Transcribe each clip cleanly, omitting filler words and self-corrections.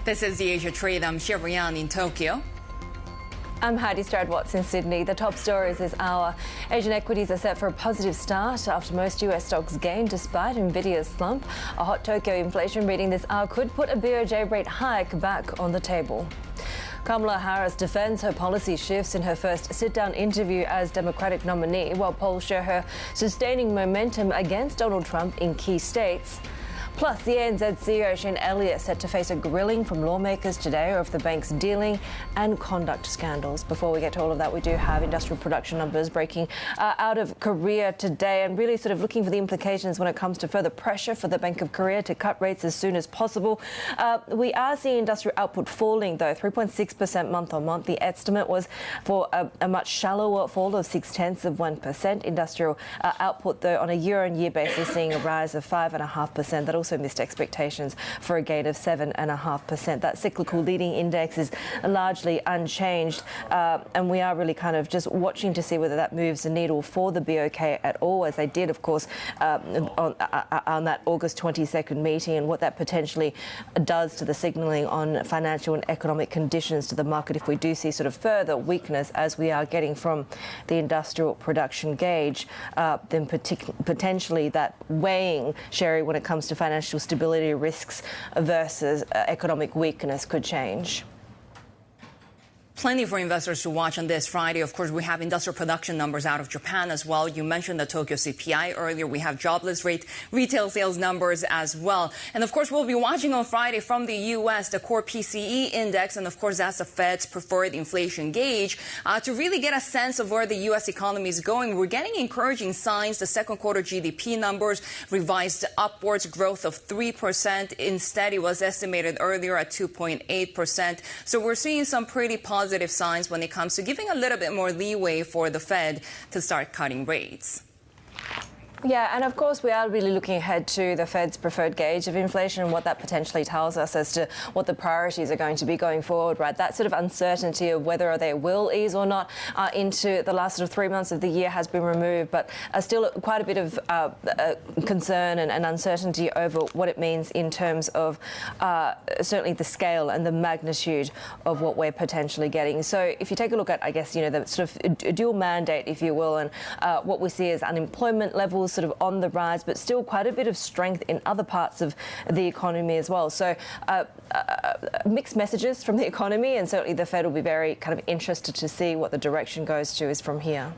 This is the Asia Trade. I'm Shery in Tokyo. I'm Haidi Stroud-Watts in Sydney. The top stories this hour. Asian equities are set for a positive start after most US stocks gained despite Nvidia's slump. A hot Tokyo inflation reading this hour could put a BOJ rate hike back on the table. Kamala Harris defends her policy shifts in her first sit-down interview as Democratic nominee, while polls show her sustaining momentum against Donald Trump in key states. Plus, the ANZ CEO Shane Elliott set to face a grilling from lawmakers today over the bank's dealing and conduct scandals. Before we get to all of that, we do have industrial production numbers breaking out of Korea today and really sort of looking for the implications when it comes to further pressure for the Bank of Korea to cut rates as soon as possible. We are seeing industrial output falling, though, 3.6% month on month. The estimate was for a much shallower fall of 0.6%. Industrial output, though, on a year-on-year basis, seeing a rise of 5.5%. That also missed expectations for a gain of 7.5%. That cyclical leading index is largely unchanged, and we are really kind of just watching to see whether that moves the needle for the BOK at all, as they did, of course, on that August 22nd meeting, and what that potentially does to the signalling on financial and economic conditions to the market if we do see sort of further weakness as we are getting from the industrial production gauge, then potentially that weighing, Shery, when it comes to financial stability risks versus economic weakness could change. Plenty for investors to watch on this Friday. Of course, we have industrial production numbers out of Japan as well. You mentioned the Tokyo CPI earlier. We have jobless rate, retail sales numbers as well. And of course, we'll be watching on Friday from the U.S. the core PCE index. And of course, that's the Fed's preferred inflation gauge to really get a sense of where the U.S. economy is going. We're getting encouraging signs. The second quarter GDP numbers revised upwards, growth of 3%. Instead, it was estimated earlier at 2.8%. So we're seeing some pretty positive signs when it comes to giving a little bit more leeway for the Fed to start cutting rates. Yeah, and of course we are really looking ahead to the Fed's preferred gauge of inflation and what that potentially tells us as to what the priorities are going to be going forward, right? That sort of uncertainty of whether they will ease or not into the last sort of 3 months of the year has been removed, but still quite a bit of concern and uncertainty over what it means in terms of certainly the scale and the magnitude of what we're potentially getting. So if you take a look at, I guess, you know, the sort of dual mandate, if you will, and what we see as unemployment levels sort of on the rise, but still quite a bit of strength in other parts of the economy as well. So mixed messages from the economy, and certainly the Fed will be very kind of interested to see what the direction goes to is from here.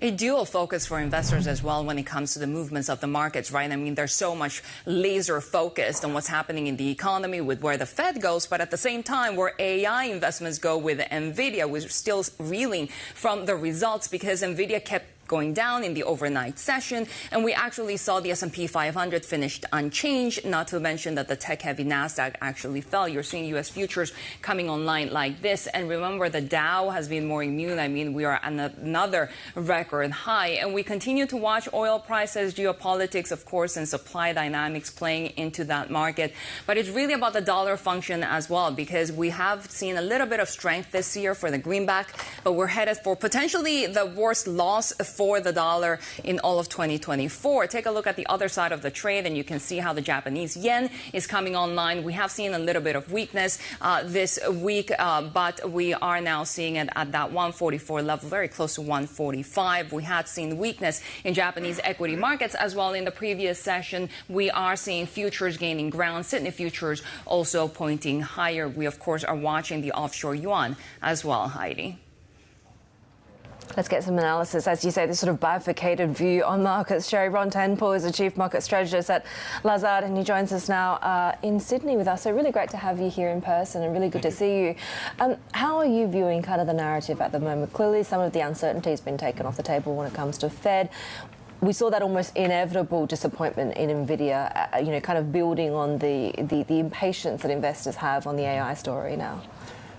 A dual focus for investors as well when it comes to the movements of the markets, right? I mean, there's so much laser focused on what's happening in the economy with where the Fed goes, but at the same time, where AI investments go with Nvidia, we're still reeling from the results because Nvidia kept going down in the overnight session, and we actually saw the S&P 500 finished unchanged, not to mention that the tech-heavy NASDAQ actually fell. You're seeing U.S. futures coming online like this, and remember, the Dow has been more immune. I mean, we are at another record high, and we continue to watch oil prices, geopolitics, of course, and supply dynamics playing into that market. But it's really about the dollar function as well, because we have seen a little bit of strength this year for the greenback, but we're headed for potentially the worst loss for the dollar in all of 2024. Take a look at the other side of the trade, and you can see how the Japanese yen is coming online. We have seen a little bit of weakness this week, but we are now seeing it at that 144 level, very close to 145. We had seen weakness in Japanese equity markets as well in the previous session. We are seeing futures gaining ground, Sydney futures also pointing higher. We, of course, are watching the offshore yuan as well, Haidi. Let's get some analysis. As you say, this sort of bifurcated view on markets. Shery, Ron Tenpo is the Chief Market Strategist at Lazard, and he joins us now in Sydney with us. So really great to have you here in person and really good to see you. How are you viewing kind of the narrative at the moment? Clearly, some of the uncertainty has been taken off the table when it comes to Fed. We saw that almost inevitable disappointment in Nvidia, you know, kind of building on the impatience that investors have on the AI story now.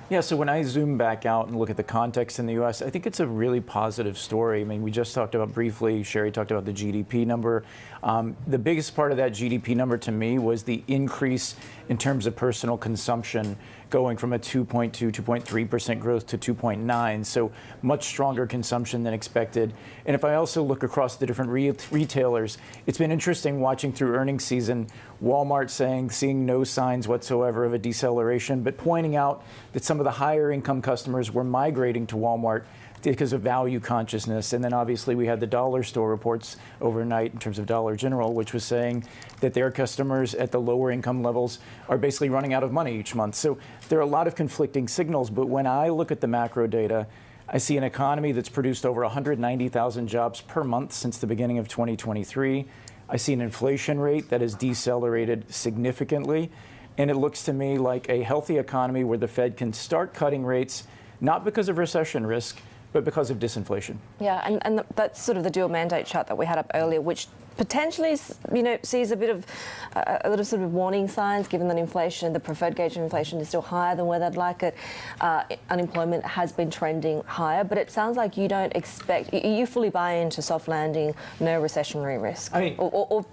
Yeah, so when I zoom back out and look at the context in the U.S., I think it's a really positive story. I mean, we just talked about briefly, Shery talked about the GDP number. The biggest part of that GDP number to me was the increase in terms of personal consumption going from a 2.2, 2.3% growth to 2.9, so much stronger consumption than expected. And if I also look across the different retailers, it's been interesting watching through earnings season, Walmart seeing no signs whatsoever of a deceleration, but pointing out that some of the higher income customers were migrating to Walmart because of value consciousness. And then obviously we had the dollar store reports overnight in terms of Dollar General, which was saying that their customers at the lower income levels are basically running out of money each month. So there are a lot of conflicting signals, but when I look at the macro data, I see an economy that's produced over 190,000 jobs per month since the beginning of 2023. I see an inflation rate that has decelerated significantly. And it looks to me like a healthy economy where the Fed can start cutting rates, not because of recession risk, but because of disinflation. Yeah, and that's sort of the dual mandate chart that we had up earlier, which potentially, sees a bit of a lot of sort of warning signs, given that inflation, the preferred gauge of inflation, is still higher than where they'd like it. Unemployment has been trending higher, but it sounds like you don't expect, you fully buy into soft landing, no recessionary risk, or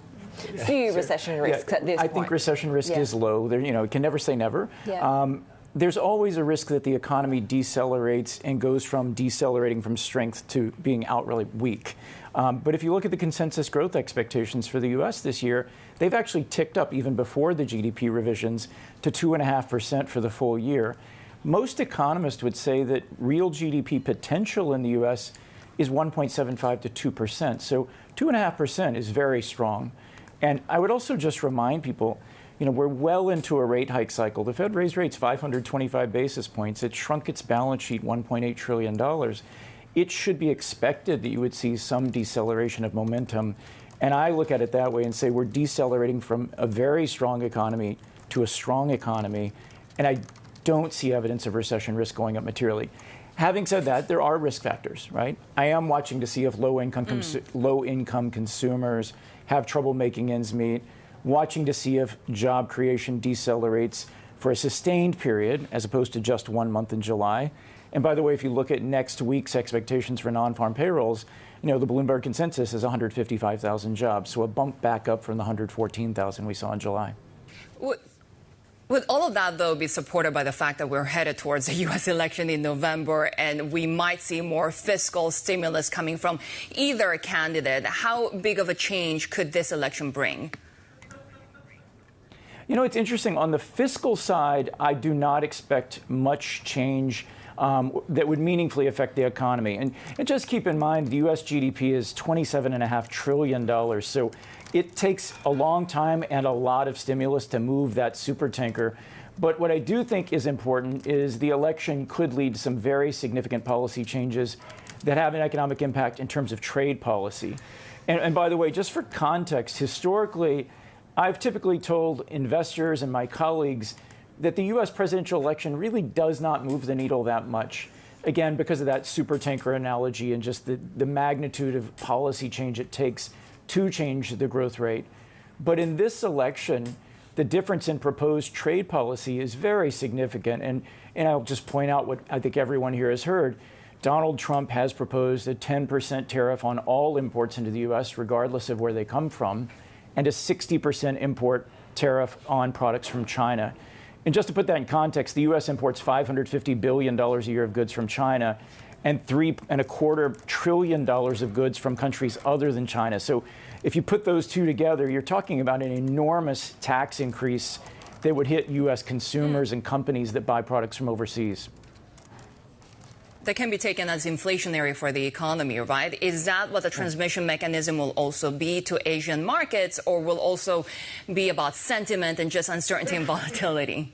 few recession risks at this point. I think recession risk is low. There, you can never say never. Yeah. There's always a risk that the economy decelerates and goes from decelerating from strength to being outright weak. But if you look at the consensus growth expectations for the U.S. this year, they've actually ticked up even before the GDP revisions to 2.5% for the full year. Most economists would say that real GDP potential in the U.S. is 1.75 to 2%. So 2.5% is very strong. And I would also just remind people, we're well into a rate hike cycle. The Fed raised rates 525 basis points. It shrunk its balance sheet $1.8 trillion. It should be expected that you would see some deceleration of momentum. And I look at it that way and say we're decelerating from a very strong economy to a strong economy. And I don't see evidence of recession risk going up materially. Having said that, there are risk factors, right? I am watching to see if low-income consumers have trouble making ends meet, watching to see if job creation decelerates for a sustained period as opposed to just 1 month in July. And by the way, if you look at next week's expectations for non-farm payrolls, the Bloomberg consensus is 155,000 jobs, so a bump back up from the 114,000 we saw in July. Would all of that, though, be supported by the fact that we're headed towards the U.S. election in November and we might see more fiscal stimulus coming from either candidate? How big of a change could this election bring? It's interesting. On the fiscal side, I do not expect much change that would meaningfully affect the economy. And just keep in mind, the U.S. GDP is $27.5 trillion. So it takes a long time and a lot of stimulus to move that supertanker. But what I do think is important is the election could lead to some very significant policy changes that have an economic impact in terms of trade policy. And by the way, just for context, historically, I've typically told investors and my colleagues that the U.S. presidential election really does not move the needle that much. Again, because of that supertanker analogy and just the magnitude of policy change it takes to change the growth rate. But in this election, the difference in proposed trade policy is very significant. And I'll just point out what I think everyone here has heard. Donald Trump has proposed a 10% tariff on all imports into the U.S., regardless of where they come from, and a 60% import tariff on products from China. And just to put that in context, the U.S. imports $550 billion a year of goods from China and $3.25 trillion of goods from countries other than China. So if you put those two together, you're talking about an enormous tax increase that would hit U.S. consumers and companies that buy products from overseas. That can be taken as inflationary for the economy, right? Is that what the transmission mechanism will also be to Asian markets, or will also be about sentiment and just uncertainty and volatility?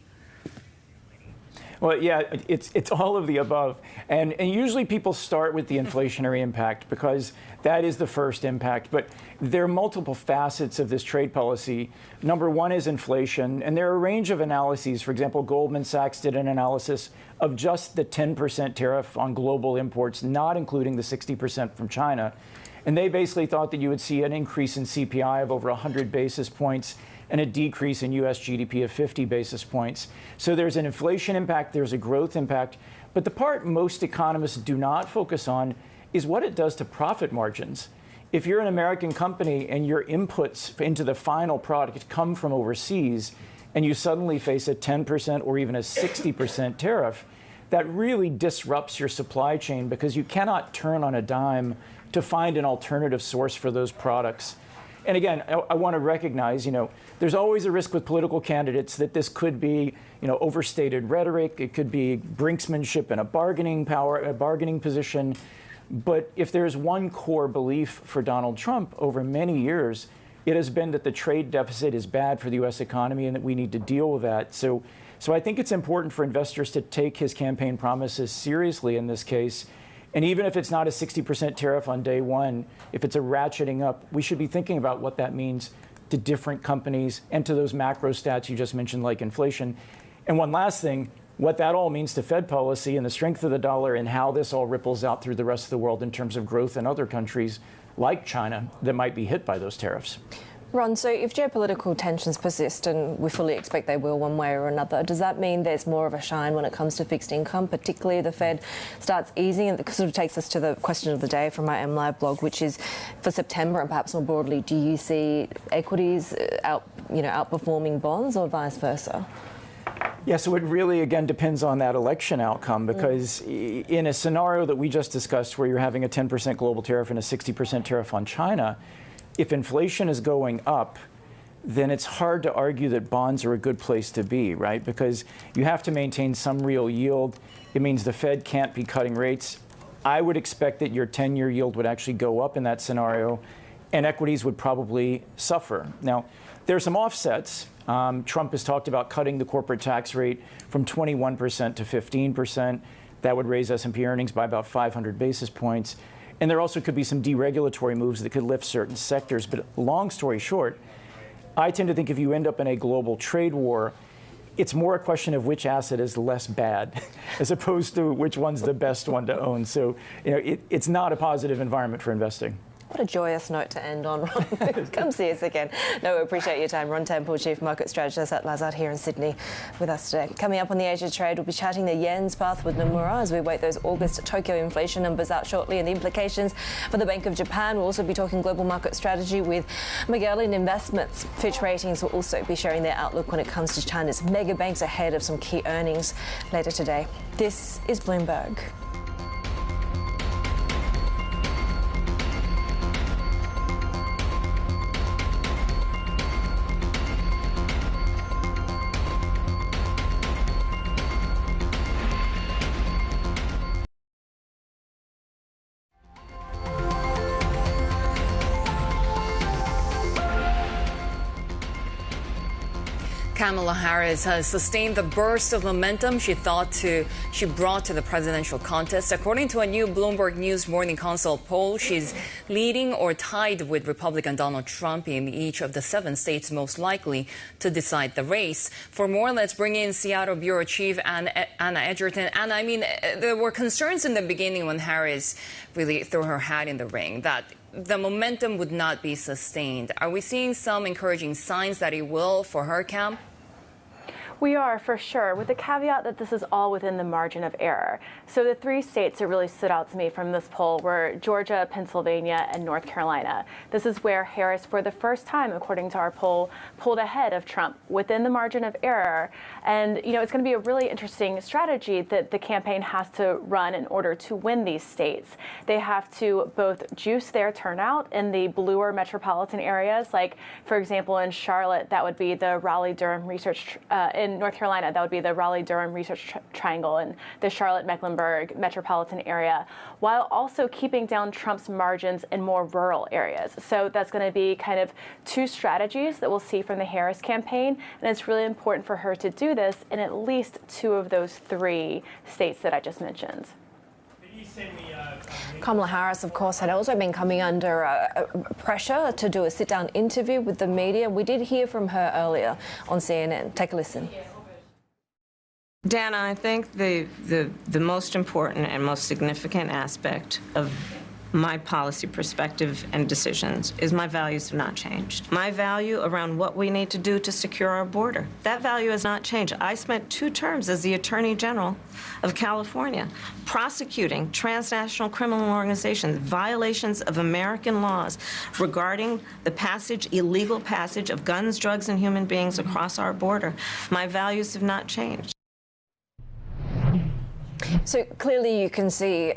Well, yeah, it's all of the above. And usually people start with the inflationary impact because that is the first impact. But there are multiple facets of this trade policy. Number one is inflation. And there are a range of analyses. For example, Goldman Sachs did an analysis of just the 10% tariff on global imports, not including the 60% from China. And they basically thought that you would see an increase in CPI of over 100 basis points and a decrease in U.S. GDP of 50 basis points. So there's an inflation impact, there's a growth impact. But the part most economists do not focus on is what it does to profit margins. If you're an American company and your inputs into the final product come from overseas, and you suddenly face a 10% or even a 60% tariff, that really disrupts your supply chain because you cannot turn on a dime to find an alternative source for those products. And again, I want to recognize, there's always a risk with political candidates that this could be, overstated rhetoric. It could be brinksmanship and a bargaining position. But if there's one core belief for Donald Trump over many years, it has been that the trade deficit is bad for the U.S. economy and that we need to deal with that. So I think it's important for investors to take his campaign promises seriously in this case. And even if it's not a 60% tariff on day one, if it's a ratcheting up, we should be thinking about what that means to different companies and to those macro stats you just mentioned, like inflation. And one last thing, what that all means to Fed policy and the strength of the dollar and how this all ripples out through the rest of the world in terms of growth in other countries like China that might be hit by those tariffs. Ron, so if geopolitical tensions persist, and we fully expect they will one way or another, does that mean there's more of a shine when it comes to fixed income, particularly if the Fed starts easing? And it sort of takes us to the question of the day from my MLive blog, which is for September and perhaps more broadly, do you see equities outperforming bonds or vice versa? Yeah, so it really, again, depends on that election outcome because in a scenario that we just discussed where you're having a 10% global tariff and a 60% tariff on China, if inflation is going up, then it's hard to argue that bonds are a good place to be, right? Because you have to maintain some real yield. It means the Fed can't be cutting rates. I would expect that your 10-year yield would actually go up in that scenario, and equities would probably suffer. Now, there are some offsets. Trump has talked about cutting the corporate tax rate from 21% to 15%. That would raise S&P earnings by about 500 basis points. And there also could be some deregulatory moves that could lift certain sectors. But long story short, I tend to think if you end up in a global trade war, it's more a question of which asset is less bad as opposed to which one's the best one to own. So, it's not a positive environment for investing. What a joyous note to end on, Ron. Come see us again. No, we appreciate your time. Ron Temple, Chief Market Strategist at Lazard here in Sydney with us today. Coming up on the Asia Trade, we'll be chatting the yen's path with Nomura as we wait those August Tokyo inflation numbers out shortly and the implications for the Bank of Japan. We'll also be talking global market strategy with Magellan Investments. Fitch Ratings will also be sharing their outlook when it comes to China's mega banks ahead of some key earnings later today. This is Bloomberg. Kamala Harris has sustained the burst of momentum she brought to the presidential contest. According to a new Bloomberg News Morning Consult poll, she's leading or tied with Republican Donald Trump in each of the 7 states most likely to decide the race. For more, let's bring in Seattle Bureau Chief Anna Edgerton. And I mean, there were concerns in the beginning when Harris really threw her hat in the ring that the momentum would not be sustained. Are we seeing some encouraging signs that it will for her camp? We are, for sure, with the caveat that this is all within the margin of error. So the 3 states that really stood out to me from this poll were Georgia, Pennsylvania, and North Carolina. This is where Harris, for the first time, according to our poll, pulled ahead of Trump within the margin of error. And, it's going to be a really interesting strategy that the campaign has to run in order to win these states. They have to both juice their turnout in the bluer metropolitan areas, like, for example, in Charlotte, that would be the Raleigh-Durham Research in North Carolina, that would be the Raleigh-Durham Research Triangle and the Charlotte-Mecklenburg metropolitan area, while also keeping down Trump's margins in more rural areas. So that's going to be kind of 2 strategies that we'll see from the Harris campaign, and it's really important for her to do this in at least 2 of those 3 states that I just mentioned. Kamala Harris, of course, had also been coming under pressure to do a sit-down interview with the media. We did hear from her earlier on CNN. Take a listen. Dana, I think the most important and most significant aspect of my policy perspective and decisions is my values have not changed. My value around what we need to do to secure our border, that value has not changed. I spent 2 terms as the Attorney General of California prosecuting transnational criminal organizations, violations of American laws regarding the illegal passage of guns, drugs, and human beings across our border. My values have not changed. So clearly you can see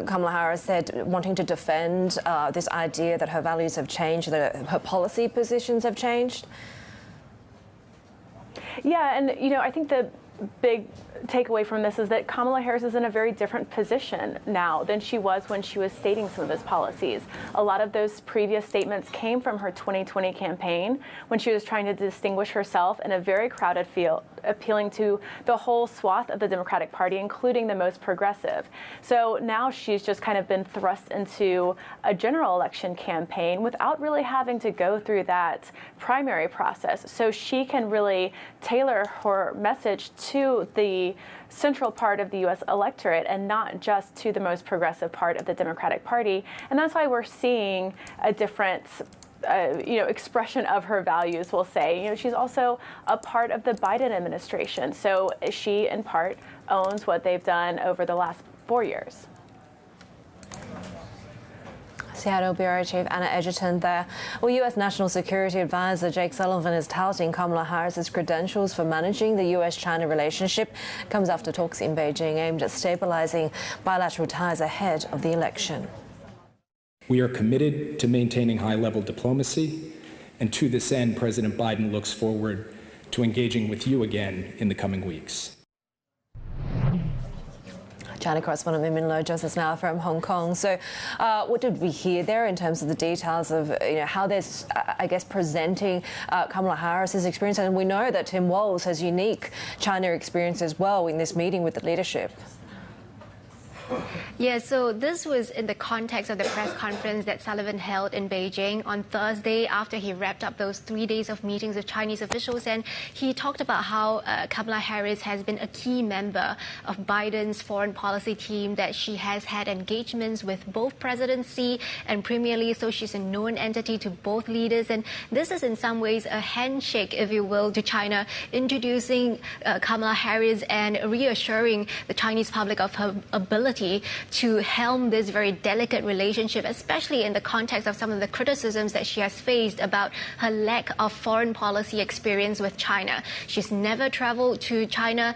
Kamala Harris said wanting to defend this idea that her values have changed, that her policy positions have changed. Yeah, and I think the big takeaway from this is that Kamala Harris is in a very different position now than she was when she was stating some of those policies. A lot of those previous statements came from her 2020 campaign when she was trying to distinguish herself in a very crowded field, appealing to the whole swath of the Democratic Party, including the most progressive. So now she's just kind of been thrust into a general election campaign without really having to go through that primary process. So she can really tailor her message to the central part of the U.S. electorate and not just to the most progressive part of the Democratic Party. And that's why we're seeing a different expression of her values, we'll say. She's also a part of the Biden administration. So she, in part, owns what they've done over the last 4 years. Seattle Bureau Chief Anna Edgerton there. Well, U.S. National Security Advisor Jake Sullivan is touting Kamala Harris's credentials for managing the U.S.-China relationship. Comes after talks in Beijing aimed at stabilizing bilateral ties ahead of the election. We are committed to maintaining high-level diplomacy, and to this end, President Biden looks forward to engaging with you again in the coming weeks. China correspondent Min Min Lo joins us now from Hong Kong. So what did we hear there in terms of the details of how they're, I guess, presenting Kamala Harris's experience? And we know that Tim Walz has unique China experience as well in this meeting with the leadership. Yeah, so this was in the context of the press conference that Sullivan held in Beijing on Thursday after he wrapped up those 3 days of meetings with Chinese officials. And he talked about how Kamala Harris has been a key member of Biden's foreign policy team, that she has had engagements with both President Xi and Premier Li, so she's a known entity to both leaders. And this is in some ways a handshake, if you will, to China, introducing Kamala Harris and reassuring the Chinese public of her ability to helm this very delicate relationship, especially in the context of some of the criticisms that she has faced about her lack of foreign policy experience with China. She's never traveled to China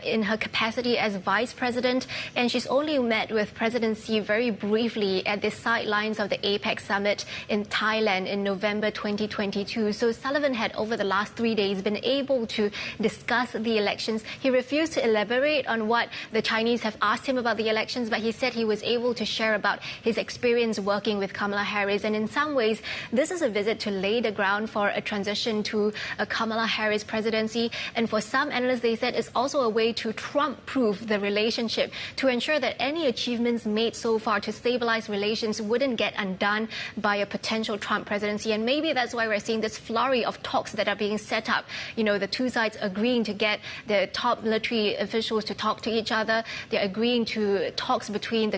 in her capacity as vice president, and she's only met with President Xi very briefly at the sidelines of the APEC summit in Thailand in November 2022. So Sullivan had, over the last 3 days, been able to discuss the elections. He refused to elaborate on what the Chinese have asked him about the elections, but he said he was able to share about his experience working with Kamala Harris. And in some ways, this is a visit to lay the ground for a transition to a Kamala Harris presidency. And for some analysts, they said it's also a way to Trump-proof the relationship, to ensure that any achievements made so far to stabilize relations wouldn't get undone by a potential Trump presidency. And maybe that's why we're seeing this flurry of talks that are being set up. The two sides agreeing to get the top military officials to talk to each other. They're agreeing to talks between the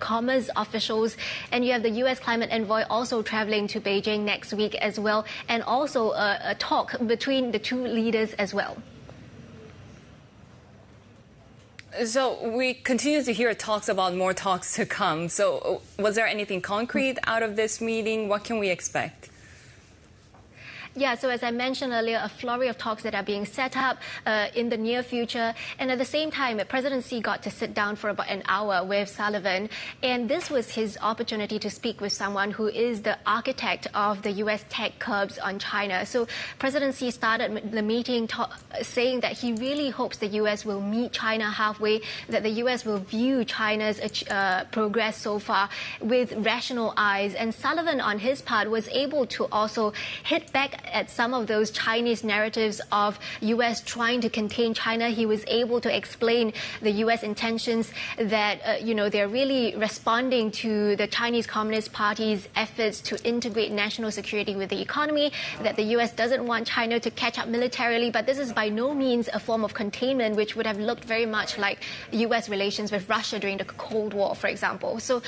commerce officials, and you have the U.S. climate envoy also traveling to Beijing next week as well, and also a talk between the two leaders as well. So we continue to hear talks about more talks to come. So was there anything concrete out of this meeting? What can we expect? Yeah, so as I mentioned earlier, a flurry of talks that are being set up in the near future. And at the same time, President Xi got to sit down for about an hour with Sullivan. And this was his opportunity to speak with someone who is the architect of the U.S. tech curbs on China. So President Xi started the meeting saying that he really hopes the U.S. will meet China halfway, that the U.S. will view China's progress so far with rational eyes. And Sullivan, on his part, was able to also hit back at some of those Chinese narratives of U.S. trying to contain China, he was able to explain the U.S. intentions that, they're really responding to the Chinese Communist Party's efforts to integrate national security with the economy, that the U.S. doesn't want China to catch up militarily, but this is by no means a form of containment, which would have looked very much like U.S. relations with Russia during the Cold War, for example. So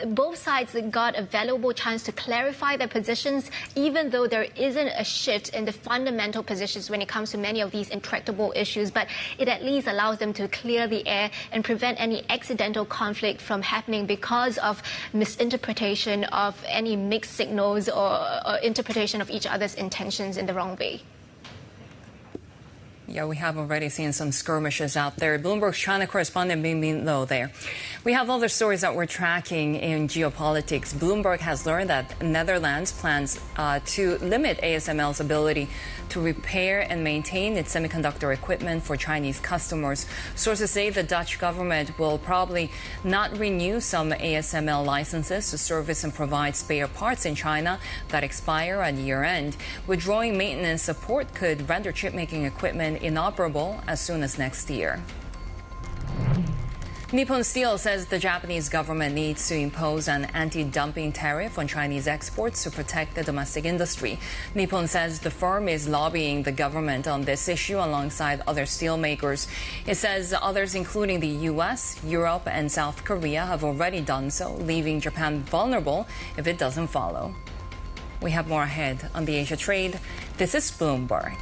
both sides got a valuable chance to clarify their positions, even though there isn't a shift in the fundamental positions when it comes to many of these intractable issues, but it at least allows them to clear the air and prevent any accidental conflict from happening because of misinterpretation of any mixed signals or interpretation of each other's intentions in the wrong way. Yeah, we have already seen some skirmishes out there. Bloomberg's China correspondent Ming Lo there. We have other stories that we're tracking in geopolitics. Bloomberg has learned that Netherlands plans to limit ASML's ability to repair and maintain its semiconductor equipment for Chinese customers. Sources say the Dutch government will probably not renew some ASML licenses to service and provide spare parts in China that expire at year-end. Withdrawing maintenance support could render chip-making equipment inoperable as soon as next year. Nippon Steel says the Japanese government needs to impose an anti-dumping tariff on Chinese exports to protect the domestic industry. Nippon says the firm is lobbying the government on this issue alongside other steelmakers. It says others, including the U.S., Europe, and South Korea, have already done so, leaving Japan vulnerable if it doesn't follow. We have more ahead on the Asia trade. This is Bloomberg.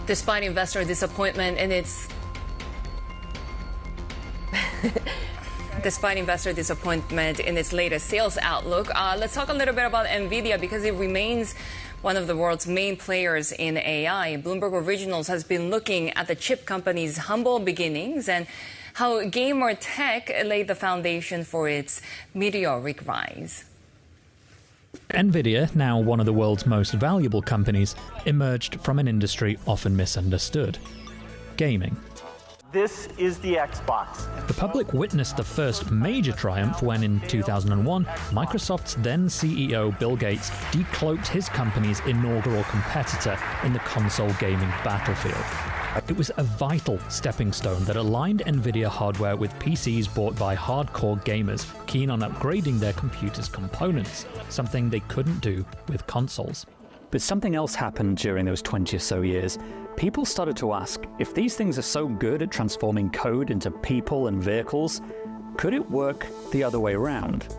Despite investor disappointment in its latest sales outlook, let's talk a little bit about Nvidia because it remains one of the world's main players in AI. Bloomberg Originals has been looking at the chip company's humble beginnings and how gamer tech laid the foundation for its meteoric rise. Nvidia, now one of the world's most valuable companies, emerged from an industry often misunderstood: gaming. This is the Xbox. The public witnessed the first major triumph when, in 2001, Microsoft's then CEO Bill Gates decloaked his company's inaugural competitor in the console gaming battlefield. It was a vital stepping stone that aligned Nvidia hardware with PCs bought by hardcore gamers keen on upgrading their computers' components, something they couldn't do with consoles. But something else happened during those 20 or so years. People started to ask, if these things are so good at transforming code into people and vehicles, could it work the other way around?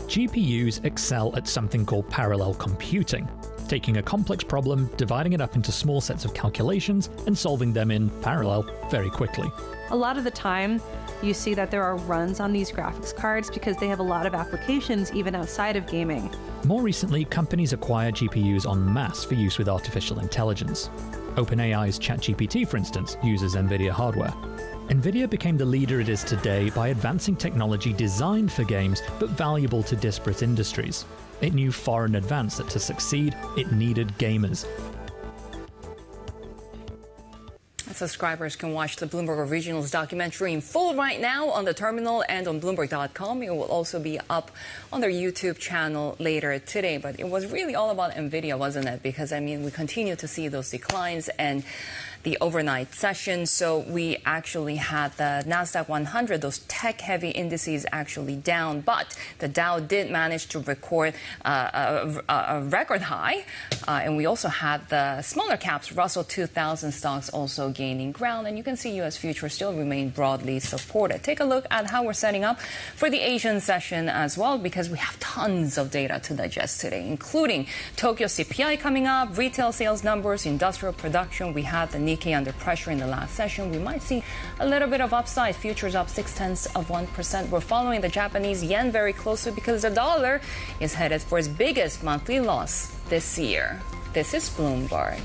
GPUs excel at something called parallel computing, taking a complex problem, dividing it up into small sets of calculations, and solving them in parallel very quickly. A lot of the time, you see that there are runs on these graphics cards because they have a lot of applications even outside of gaming. More recently, companies acquire GPUs en masse for use with artificial intelligence. OpenAI's ChatGPT, for instance, uses Nvidia hardware. Nvidia became the leader it is today by advancing technology designed for games but valuable to disparate industries. It knew far in advance that to succeed, it needed gamers. Subscribers can watch the Bloomberg Originals documentary in full right now on the terminal and on Bloomberg.com. It will also be up on their YouTube channel later today. But it was really all about Nvidia, wasn't it? Because, I mean, we continue to see those declines and the overnight session. So we actually had the NASDAQ 100, those tech-heavy indices actually down. But the Dow did manage to record a record high. And we also had the smaller caps, Russell 2000 stocks also gaining ground. And you can see U.S. futures still remain broadly supported. Take a look at how we're setting up for the Asian session as well, because we have tons of data to digest today, including Tokyo CPI coming up, retail sales numbers, industrial production. We had the Nikkei under pressure in the last session. We might see a little bit of upside. Futures up 0.6%. We're following the Japanese yen very closely because the dollar is headed for its biggest monthly loss this year. This is Bloomberg.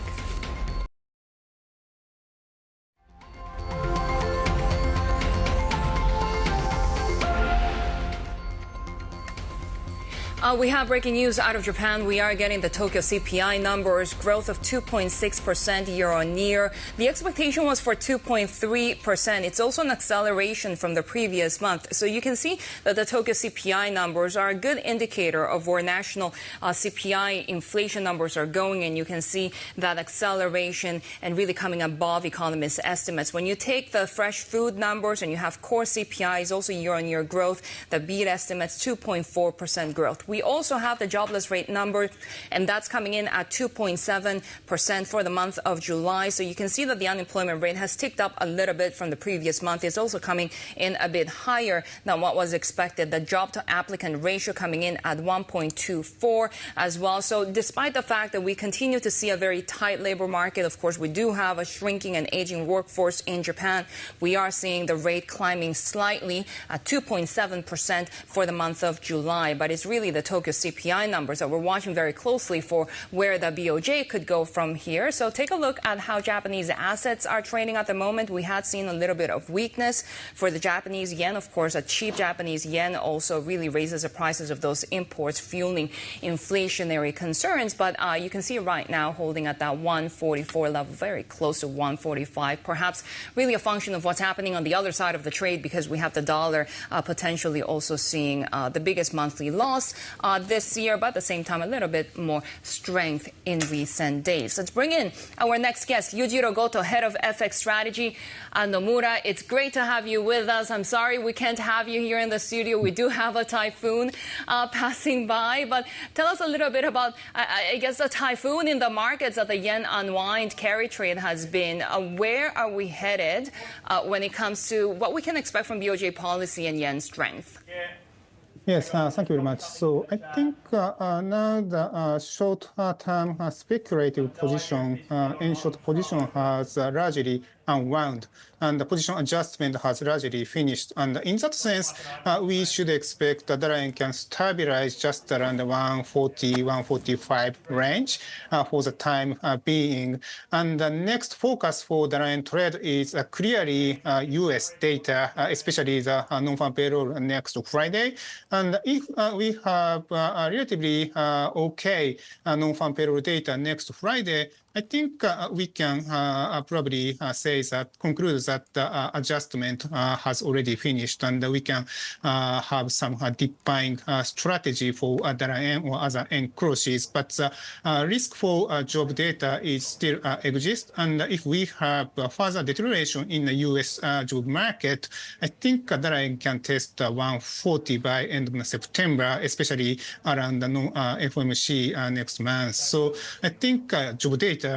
We have breaking news out of Japan. We are getting the Tokyo CPI numbers, growth of 2.6% year on year. The expectation was for 2.3%. It's also an acceleration from the previous month. So you can see that the Tokyo CPI numbers are a good indicator of where national CPI inflation numbers are going. And you can see that acceleration and really coming above economists' estimates. When you take the fresh food numbers and you have core CPIs, also year on year growth, the beat estimates 2.4% growth. We also have the jobless rate number, and that's coming in at 2.7% for the month of July. So you can see that the unemployment rate has ticked up a little bit from the previous month. It's also coming in a bit higher than what was expected. The job to applicant ratio coming in at 1.24 as well. So despite the fact that we continue to see a very tight labor market, of course, we do have a shrinking and aging workforce in Japan. We are seeing the rate climbing slightly at 2.7% for the month of July. But it's really the Tokyo CPI numbers that we're watching very closely for where the BOJ could go from here. So take a look at how Japanese assets are trading at the moment. We had seen a little bit of weakness for the Japanese yen. Of course, a cheap Japanese yen also really raises the prices of those imports, fueling inflationary concerns. But you can see right now holding at that 144 level, very close to 145, perhaps really a function of what's happening on the other side of the trade, because we have the dollar potentially also seeing the biggest monthly loss this year, but at the same time, a little bit more strength in recent days. Let's bring in our next guest, Yujiro Goto, head of FX strategy at Nomura. It's great to have you with us. I'm sorry we can't have you here in the studio. We do have a typhoon passing by, but tell us a little bit about, I guess, the typhoon in the markets that the yen unwind carry trade has been. Where are we headed when it comes to what we can expect from BOJ policy and yen strength? Yes, thank you very much. So I think now the short-term speculative position in short position has largely unwound, and the position adjustment has largely finished. And in that sense, we should expect the dollar yen can stabilize just around the 140, 145 range for the time being. And the next focus for dollar yen trade is clearly U.S. data, especially the non-farm payroll next Friday. And if we have relatively okay non-farm payroll data next Friday, I think we can probably conclude that the adjustment has already finished, and we can have some deep buying strategy for dollar yen or other yen crosses. But risk for job data is still exists, and if we have further deterioration in the U.S. job market, I think dollar yen can test 140 by end of September, especially around the FOMC next month. So I think job data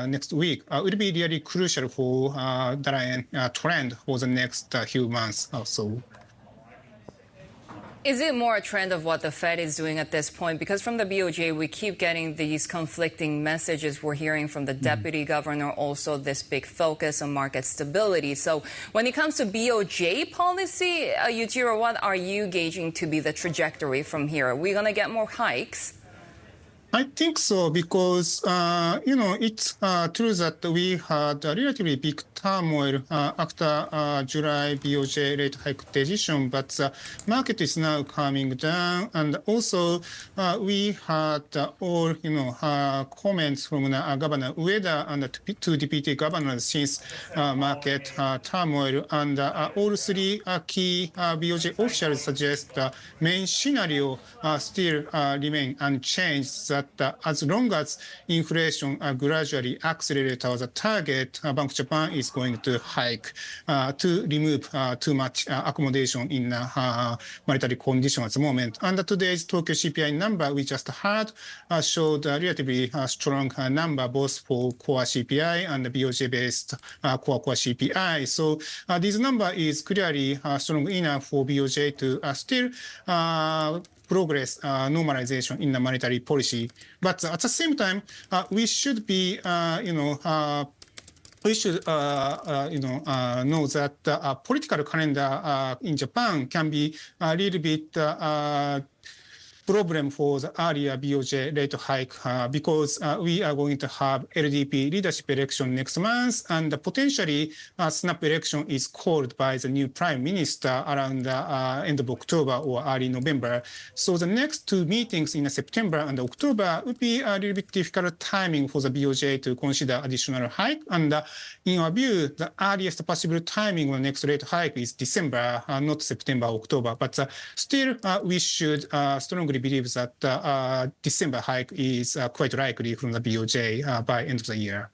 next week will be really crucial for dollar yen trend for the next few months or so. Is it more a trend of what the Fed is doing at this point? Because from the BOJ, we keep getting these conflicting messages. We're hearing from the deputy governor also this big focus on market stability. So when it comes to BOJ policy, Yujiro, what are you gauging to be the trajectory from here? Are we going to get more hikes? I think so, because, it's true that we had a relatively big turmoil after July BOJ rate hike decision, but the market is now coming down. And also, we had all, comments from Governor Ueda and the two deputy governors since market turmoil. And all three key BOJ officials suggest the main scenario still remain unchanged, that as long as inflation gradually accelerates towards the target, Bank of Japan is going to hike to remove too much accommodation in monetary condition at the moment. And today's Tokyo CPI number we just had showed a relatively strong number both for core CPI and the BOJ-based core CPI. So this number is clearly strong enough for BOJ to still progress normalization in the monetary policy. But at the same time, we should be, we should know that the political calendar in Japan can be a little bit problem for the earlier BOJ rate hike because we are going to have LDP leadership election next month, and potentially snap election is called by the new prime minister around the end of October or early November. So the next two meetings in September and October would be a little bit difficult timing for the BOJ to consider additional hike. And in our view, the earliest possible timing of the next rate hike is December, not September, October. But still, we should strongly believe that December hike is quite likely from the BOJ by end of the year.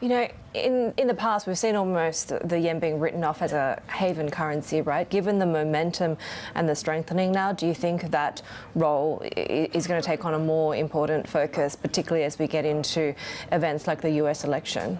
You know, in the past, we've seen almost the yen being written off as a haven currency, right? Given the momentum and the strengthening now, do you think that role is going to take on a more important focus, particularly as we get into events like the US election?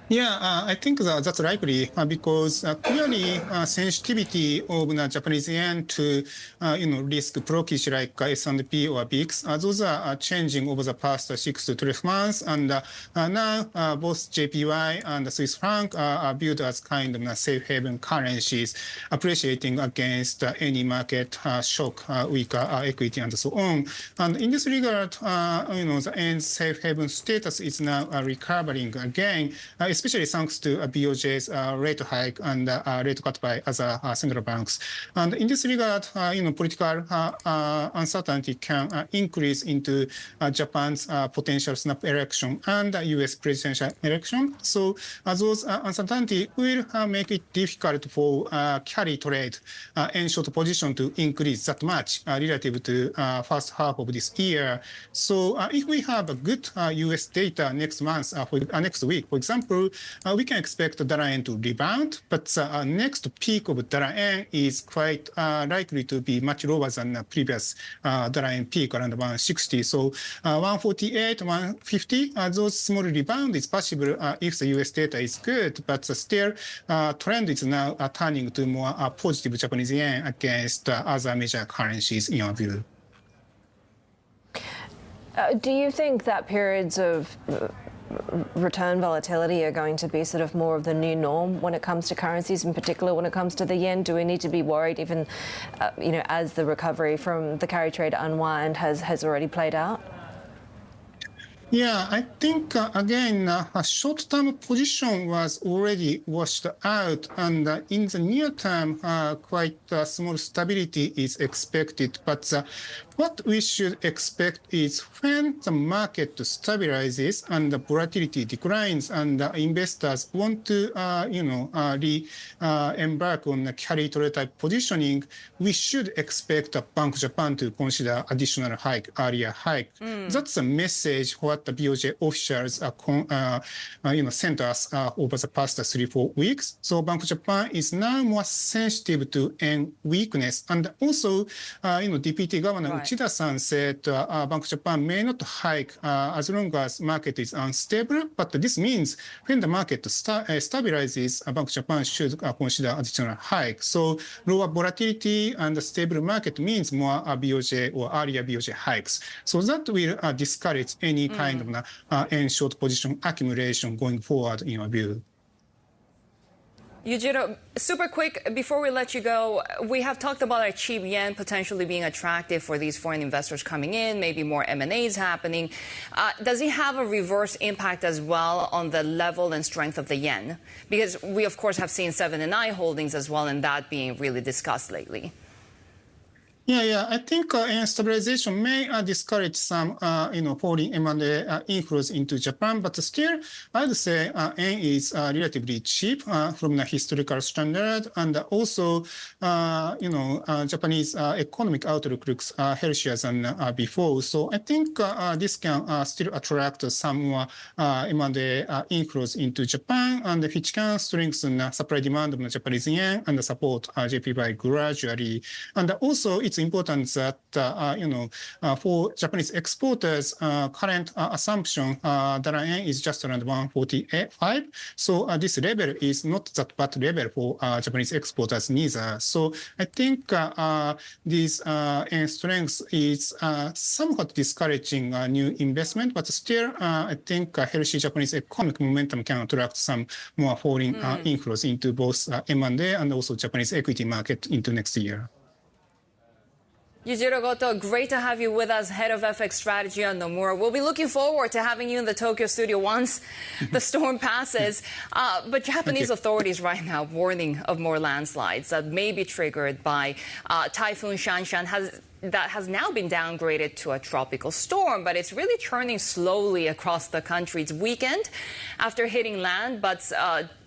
Yeah, I think that's likely because clearly sensitivity of the Japanese yen to risk brokerage like S&P or VIX, those are changing over the past 6 to 12 months, and now both JPY and the Swiss franc are viewed as kind of safe haven currencies, appreciating against any market shock, weaker equity, and so on. And in this regard, the yen's safe haven status is now recovering again, especially thanks to BOJ's rate hike and rate cut by other central banks. And in this regard, political uncertainty can increase into Japan's potential snap election and US presidential election. So those uncertainty will make it difficult for carry trade and short position to increase that much relative to first half of this year. So if we have a good US data next month, next week, for example, we can expect the dollar yen to rebound, but the next peak of dollar yen is quite likely to be much lower than the previous dollar yen peak, around 160. So 148, 150, those small rebound is possible if the US data is good, but still trend is now turning to more positive Japanese yen against other major currencies in our view. Do you think that periods of return volatility are going to be sort of more of the new norm when it comes to currencies, in particular when it comes to the yen? Do we need to be worried even, as the recovery from the carry trade unwind has already played out? Yeah, I think, again, a short-term position was already washed out, and in the near term, quite small stability is expected. But what we should expect is when the market stabilizes and the volatility declines and investors want to, embark on the carry trade type positioning, we should expect Bank of Japan to consider additional hike, earlier hike. That's a message what the BOJ officials sent us over the past 3-4 weeks. So Bank of Japan is now more sensitive to yen weakness, and also, Deputy Governor Uchida-san said Bank of Japan may not hike as long as market is unstable, but this means when the market stabilizes, Bank of Japan should consider additional hike. So lower volatility and stable market means more BOJ or earlier BOJ hikes. So that will discourage any kind of yen short position accumulation going forward in our view. Yujiro, super quick, before we let you go, we have talked about a cheap yen potentially being attractive for these foreign investors coming in, maybe more M&As happening. Does it have a reverse impact as well on the level and strength of the yen? Because we, of course, have seen 7 and I holdings as well, and that being really discussed lately. Yeah, I think yen stabilization may discourage some, foreign M&A inflows into Japan, but still, I'd say yen is relatively cheap from the historical standard, and also, Japanese economic outlook looks healthier than before. So I think this can still attract some more M&A inflows into Japan, and which can strengthen the supply demand of the Japanese yen and support JPY gradually. And also, it's important that, for Japanese exporters, current assumption dollar yen is just around 145. So this level is not that bad level for Japanese exporters neither. So I think this yen strength is somewhat discouraging new investment, but still, I think healthy Japanese economic momentum can attract some more foreign inflows into both M&A and also Japanese equity market into next year. Yujiro, Goto, great to have you with us, head of FX strategy on Nomura. We'll be looking forward to having you in the Tokyo studio once the storm passes. But Japanese authorities right now warning of more landslides that may be triggered by Typhoon Shanshan that has now been downgraded to a tropical storm, but it's really churning slowly across the country. It's weakened after hitting land, but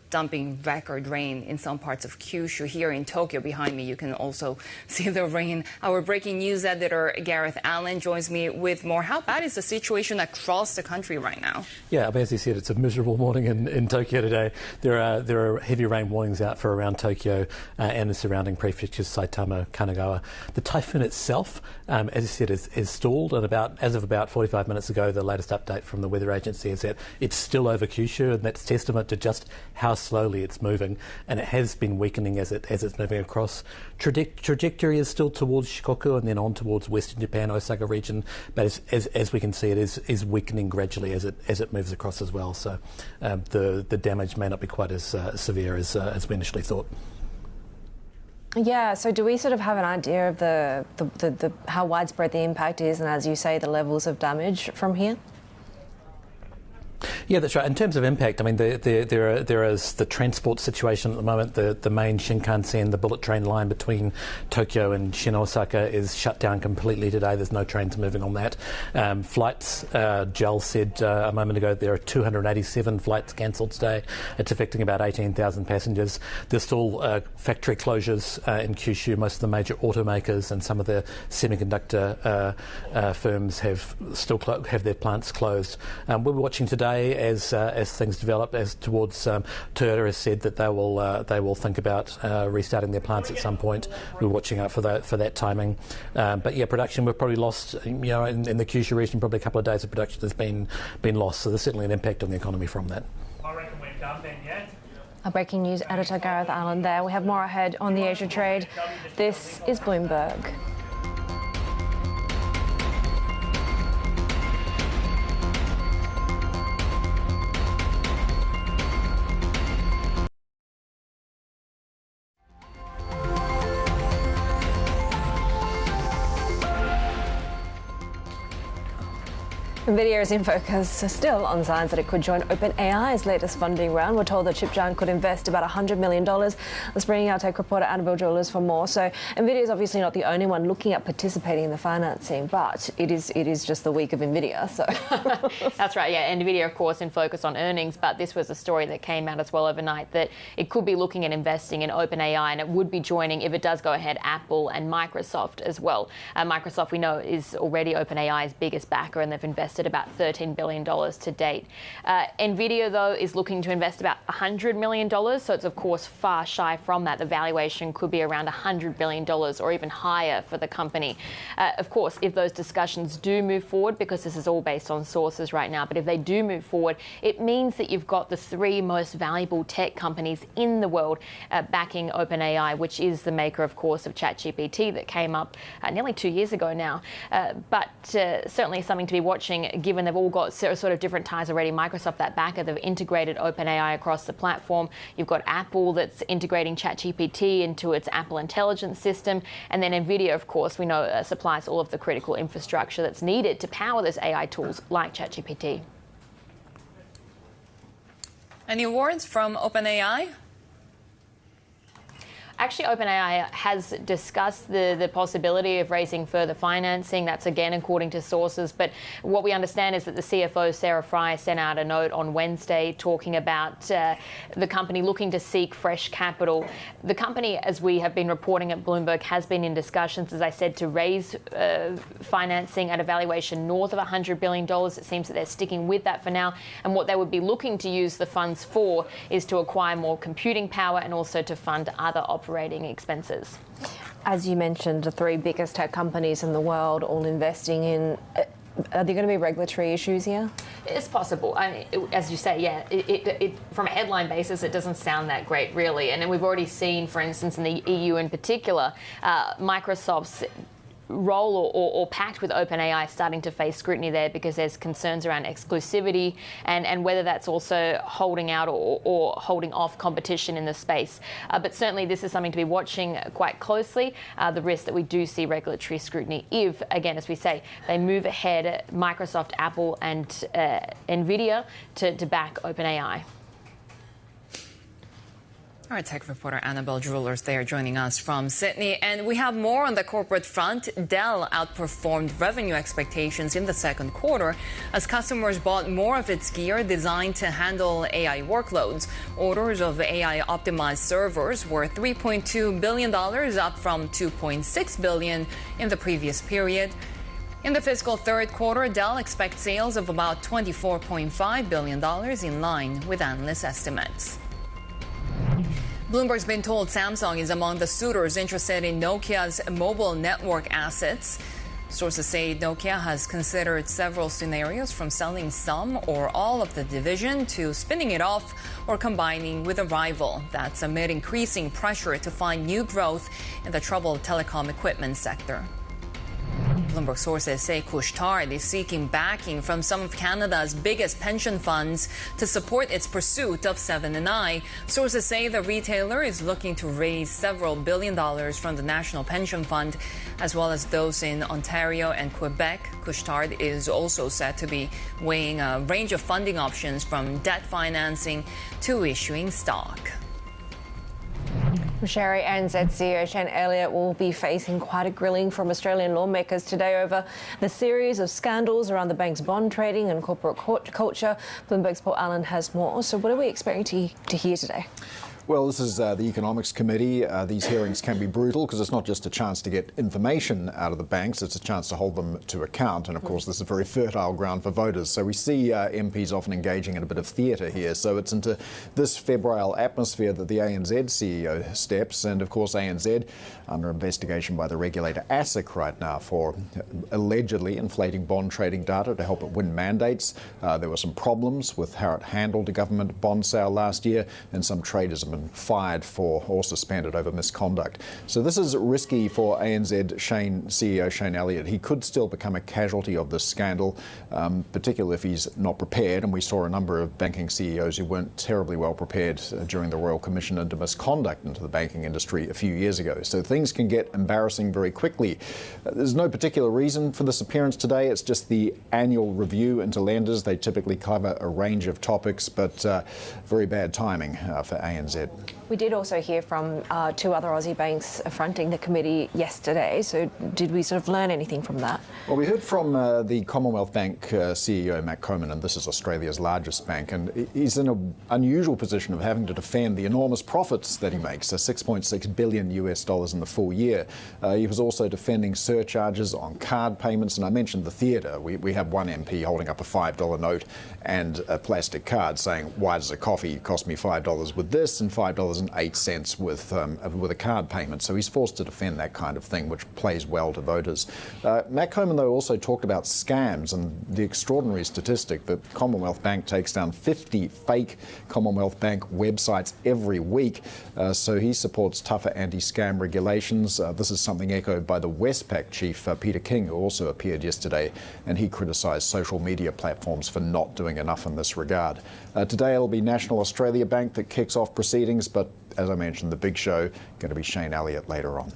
dumping record rain in some parts of Kyushu. Here in Tokyo behind me, you can also see the rain. Our breaking news editor, Gareth Allen, joins me with more. How bad is the situation across the country right now? Yeah, as you said, it's a miserable morning in Tokyo today. There are heavy rain warnings out for around Tokyo and the surrounding prefectures, Saitama, Kanagawa. The typhoon itself, as you said, is stalled. And as of about 45 minutes ago, the latest update from the weather agency is that it's still over Kyushu, and that's testament to just how slowly it's moving, and it has been weakening as it's moving across. Trajectory is still towards Shikoku and then on towards Western Japan, Osaka region, but as we can see, it is weakening gradually as it moves across as well. So the damage may not be quite as severe as we initially thought. Yeah, so do we sort of have an idea of the how widespread the impact is, and as you say, the levels of damage from here? Yeah, that's right. In terms of impact, I mean, there is the transport situation at the moment. The main Shinkansen, the bullet train line between Tokyo and Shin Osaka, is shut down completely today. There's no trains moving on that. Flights, Jel said a moment ago, there are 287 flights cancelled today. It's affecting about 18,000 passengers. There's still factory closures in Kyushu. Most of the major automakers and some of the semiconductor firms have their plants closed. We're watching today as things develop, as towards Toyota has said that they will think about restarting their plants at some point. We're watching out for that timing. But yeah, production we've probably lost. In the Kyushu region, probably a couple of days of production has been lost. So there's certainly an impact on the economy from that. Our breaking news editor Gareth Allen there. We have more ahead on the Asia trade. This is Bloomberg. Nvidia is in focus still on signs that it could join OpenAI's latest funding round. We're told the chip giant could invest about $100 million. Let's bring our tech reporter Annabelle Jewellers for more. So Nvidia is obviously not the only one looking at participating in the financing, but it is just the week of Nvidia. So that's right. Yeah, Nvidia, of course, in focus on earnings, but this was a story that came out as well overnight that it could be looking at investing in OpenAI, and it would be joining, if it does go ahead, Apple and Microsoft as well. Microsoft, we know, is already OpenAI's biggest backer, and they've invested about $13 billion to date. Nvidia, though, is looking to invest about $100 million, so it's, of course, far shy from that. The valuation could be around $100 billion or even higher for the company. Of course, if those discussions do move forward, because this is all based on sources right now, but if they do move forward, it means that you've got the three most valuable tech companies in the world backing OpenAI, which is the maker, of course, of ChatGPT that came up nearly 2 years ago now. But certainly something to be watching, given they've all got sort of different ties already. Microsoft, that backer, they've integrated OpenAI across the platform. You've got Apple that's integrating ChatGPT into its Apple Intelligence system. And then Nvidia, of course, we know supplies all of the critical infrastructure that's needed to power those AI tools like ChatGPT. Any words from OpenAI? Actually, OpenAI has discussed the possibility of raising further financing. That's, again, according to sources. But what we understand is that the CFO, Sarah Fry, sent out a note on Wednesday talking about the company looking to seek fresh capital. The company, as we have been reporting at Bloomberg, has been in discussions, as I said, to raise financing at a valuation north of $100 billion. It seems that they're sticking with that for now. And what they would be looking to use the funds for is to acquire more computing power and also to fund other operating expenses. As you mentioned, the three biggest tech companies in the world all investing in. Are there going to be regulatory issues here? It's possible. I mean, as you say, yeah, it from a headline basis, it doesn't sound that great, really. And then we've already seen, for instance, in the EU in particular, Microsoft's role or pact with OpenAI starting to face scrutiny there because there's concerns around exclusivity and whether that's also holding out or holding off competition in the space. But certainly this is something to be watching quite closely, the risk that we do see regulatory scrutiny if, again, as we say, they move ahead, Microsoft, Apple and Nvidia to back OpenAI. Our tech reporter Annabelle Jewellers there joining us from Sydney. And we have more on the corporate front. Dell outperformed revenue expectations in the second quarter as customers bought more of its gear designed to handle AI workloads. Orders of AI-optimized servers were $3.2 billion, up from $2.6 billion in the previous period. In the fiscal third quarter, Dell expects sales of about $24.5 billion, in line with analyst estimates. Bloomberg's been told Samsung is among the suitors interested in Nokia's mobile network assets. Sources say Nokia has considered several scenarios, from selling some or all of the division to spinning it off or combining with a rival. That's amid increasing pressure to find new growth in the troubled telecom equipment sector. Bloomberg sources say Couche-Tard is seeking backing from some of Canada's biggest pension funds to support its pursuit of 7&I. Sources say the retailer is looking to raise several $1 billion from the National Pension Fund, as well as those in Ontario and Quebec. Couche-Tard is also said to be weighing a range of funding options, from debt financing to issuing stock. Shery, ANZ CEO Shane Elliott will be facing quite a grilling from Australian lawmakers today over the series of scandals around the bank's bond trading and corporate culture. Bloomberg's Paul Allen has more. So what are we expecting to hear today? Well, this is the Economics Committee. These hearings can be brutal because it's not just a chance to get information out of the banks, it's a chance to hold them to account. And of course, this is a very fertile ground for voters. So we see MPs often engaging in a bit of theatre here. So it's into this febrile atmosphere that the ANZ CEO steps. And of course, ANZ under investigation by the regulator ASIC right now for allegedly inflating bond trading data to help it win mandates. There were some problems with how it handled a government bond sale last year, and some traders have been fired for or suspended over misconduct. So this is risky for ANZ CEO Shane Elliott. He could still become a casualty of this scandal, particularly if he's not prepared. And we saw a number of banking CEOs who weren't terribly well prepared during the Royal Commission into misconduct into the banking industry a few years ago. So things can get embarrassing very quickly. There's no particular reason for this appearance today. It's just the annual review into lenders. They typically cover a range of topics, but very bad timing for ANZ. We did also hear from two other Aussie banks fronting the committee yesterday. So did we sort of learn anything from that? Well, we heard from the Commonwealth Bank CEO, Matt Coman, and this is Australia's largest bank. And he's in an unusual position of having to defend the enormous profits that he makes, $6.6 billion in the full year. He was also defending surcharges on card payments. And I mentioned the theatre. We have one MP holding up a $5 note and a plastic card saying, why does a coffee cost me $5 with this and $5.08 with a card payment? So he's forced to defend that kind of thing, which plays well to voters. Matt Coman, though, also talked about scams and the extraordinary statistic that Commonwealth Bank takes down 50 fake Commonwealth Bank websites every week. So he supports tougher anti-scam regulations. This is something echoed by the Westpac chief, Peter King, who also appeared yesterday, and he criticised social media platforms for not doing enough in this regard. Today it'll be National Australia Bank that kicks off proceedings, but as I mentioned, the big show going to be Shane Elliott later on.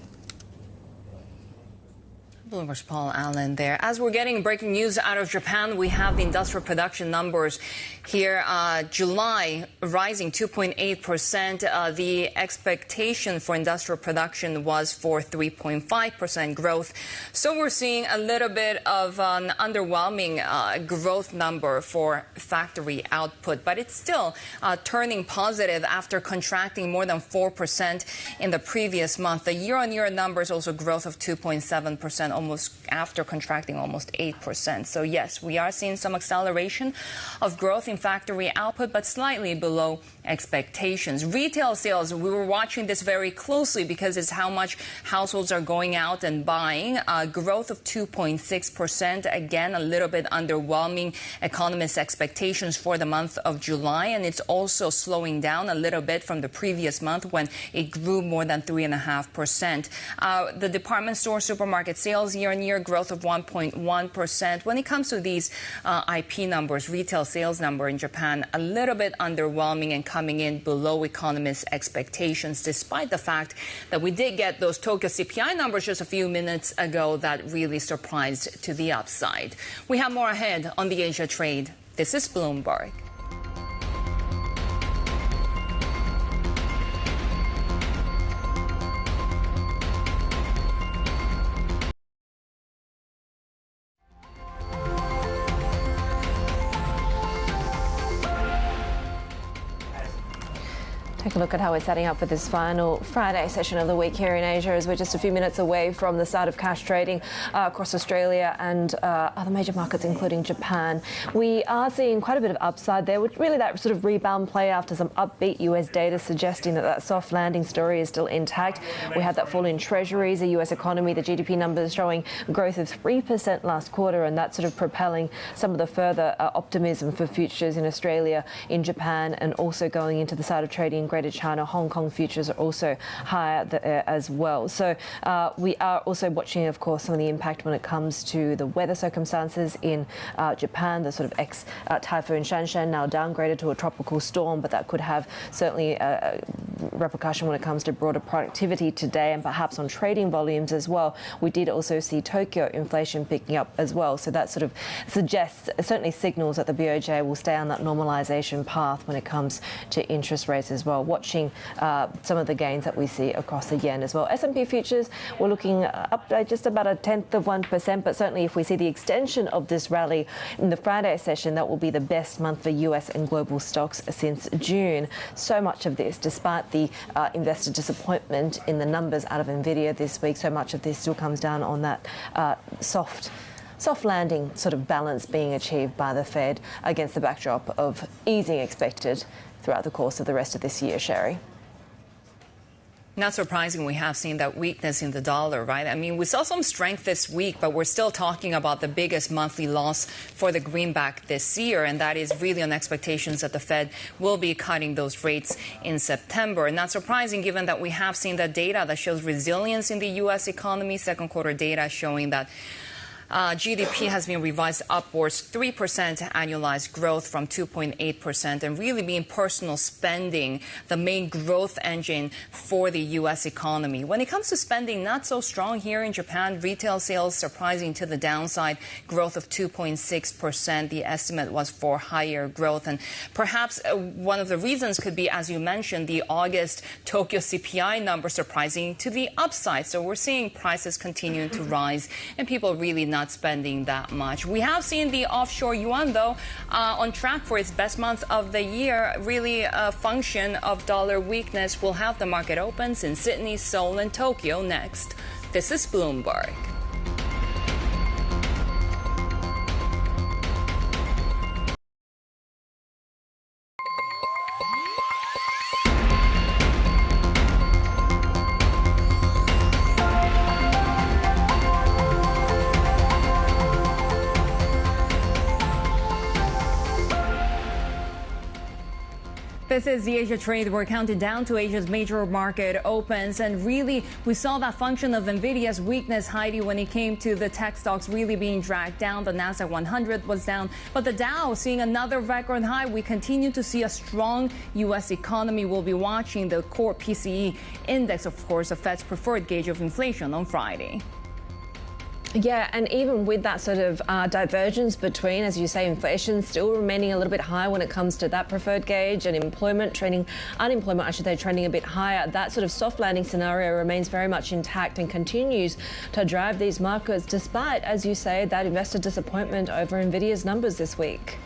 Bloomberg's Paul Allen there. As we're getting breaking news out of Japan, we have the industrial production numbers here. July rising 2.8%. The expectation for industrial production was for 3.5% growth. So we're seeing a little bit of an underwhelming growth number for factory output, but it's still turning positive after contracting more than 4% in the previous month. The year-on-year numbers also growth of 2.7%. Almost after contracting almost 8%. So yes, we are seeing some acceleration of growth in factory output, but slightly below expectations. Retail sales, we were watching this very closely because it's how much households are going out and buying. Growth of 2.6%. Again, a little bit underwhelming economists' expectations for the month of July. And it's also slowing down a little bit from the previous month when it grew more than 3.5%. The department store supermarket sales sales year-on-year growth of 1.1%. When it comes to these IP numbers, retail sales number in Japan, a little bit underwhelming and coming in below economists' expectations, despite the fact that we did get those Tokyo CPI numbers just a few minutes ago that really surprised to the upside. We have more ahead on the Asia trade. This is Bloomberg. Take a look at how we're setting up for this final Friday session of the week here in Asia, as we're just a few minutes away from the start of cash trading across Australia and other major markets, including Japan. We are seeing quite a bit of upside there, which really that sort of rebound play after some upbeat US data suggesting that soft landing story is still intact. We had that fall in treasuries, the US economy, the GDP numbers showing growth of 3% last quarter, and that's sort of propelling some of the further optimism for futures in Australia, in Japan, and also going into the start of trading in Greater China. Hong Kong futures are also higher as well. So we are also watching, of course, some of the impact when it comes to the weather circumstances in Japan. The sort of Typhoon Shanshan now downgraded to a tropical storm, but that could have certainly a repercussion when it comes to broader productivity today and perhaps on trading volumes as well. We did also see Tokyo inflation picking up as well. So that sort of suggests, certainly signals that the BOJ will stay on that normalisation path when it comes to interest rates as well. Watching some of the gains that we see across the yen as well. S&P futures, we're looking up by just about 0.1%, but certainly if we see the extension of this rally in the Friday session, that will be the best month for US and global stocks since June. So much of this, despite the investor disappointment in the numbers out of Nvidia this week, so much of this still comes down on that soft landing sort of balance being achieved by the Fed against the backdrop of easing expected throughout the course of the rest of this year, Shery. Not surprising, we have seen that weakness in the dollar, right? I mean, we saw some strength this week, but we're still talking about the biggest monthly loss for the greenback this year, and that is really on expectations that the Fed will be cutting those rates in September. And not surprising, given that we have seen that data that shows resilience in the U.S. economy, second quarter data showing that GDP has been revised upwards, 3% annualized growth from 2.8%, and really being personal spending the main growth engine for the U.S. economy. When it comes to spending, not so strong here in Japan. Retail sales surprising to the downside, growth of 2.6%. The estimate was for higher growth. And perhaps one of the reasons could be, as you mentioned, the August Tokyo CPI number surprising to the upside. So we're seeing prices continuing to rise and people really not spending that much. We have seen the offshore yuan, though, on track for its best month of the year, really a function of dollar weakness. We'll have the market opens in Sydney, Seoul, and Tokyo next. This is Bloomberg. This is the Asia trade. We're counting down to Asia's major market opens. And really, we saw that function of Nvidia's weakness, Haidi, when it came to the tech stocks really being dragged down. The Nasdaq 100 was down, but the Dow seeing another record high. We continue to see a strong U.S. economy. We'll be watching the core PCE index, of course, the Fed's preferred gauge of inflation on Friday. Yeah, and even with that sort of divergence between, as you say, inflation still remaining a little bit high when it comes to that preferred gauge, and unemployment, I should say, trending a bit higher, that sort of soft landing scenario remains very much intact and continues to drive these markets, despite, as you say, that investor disappointment over Nvidia's numbers this week.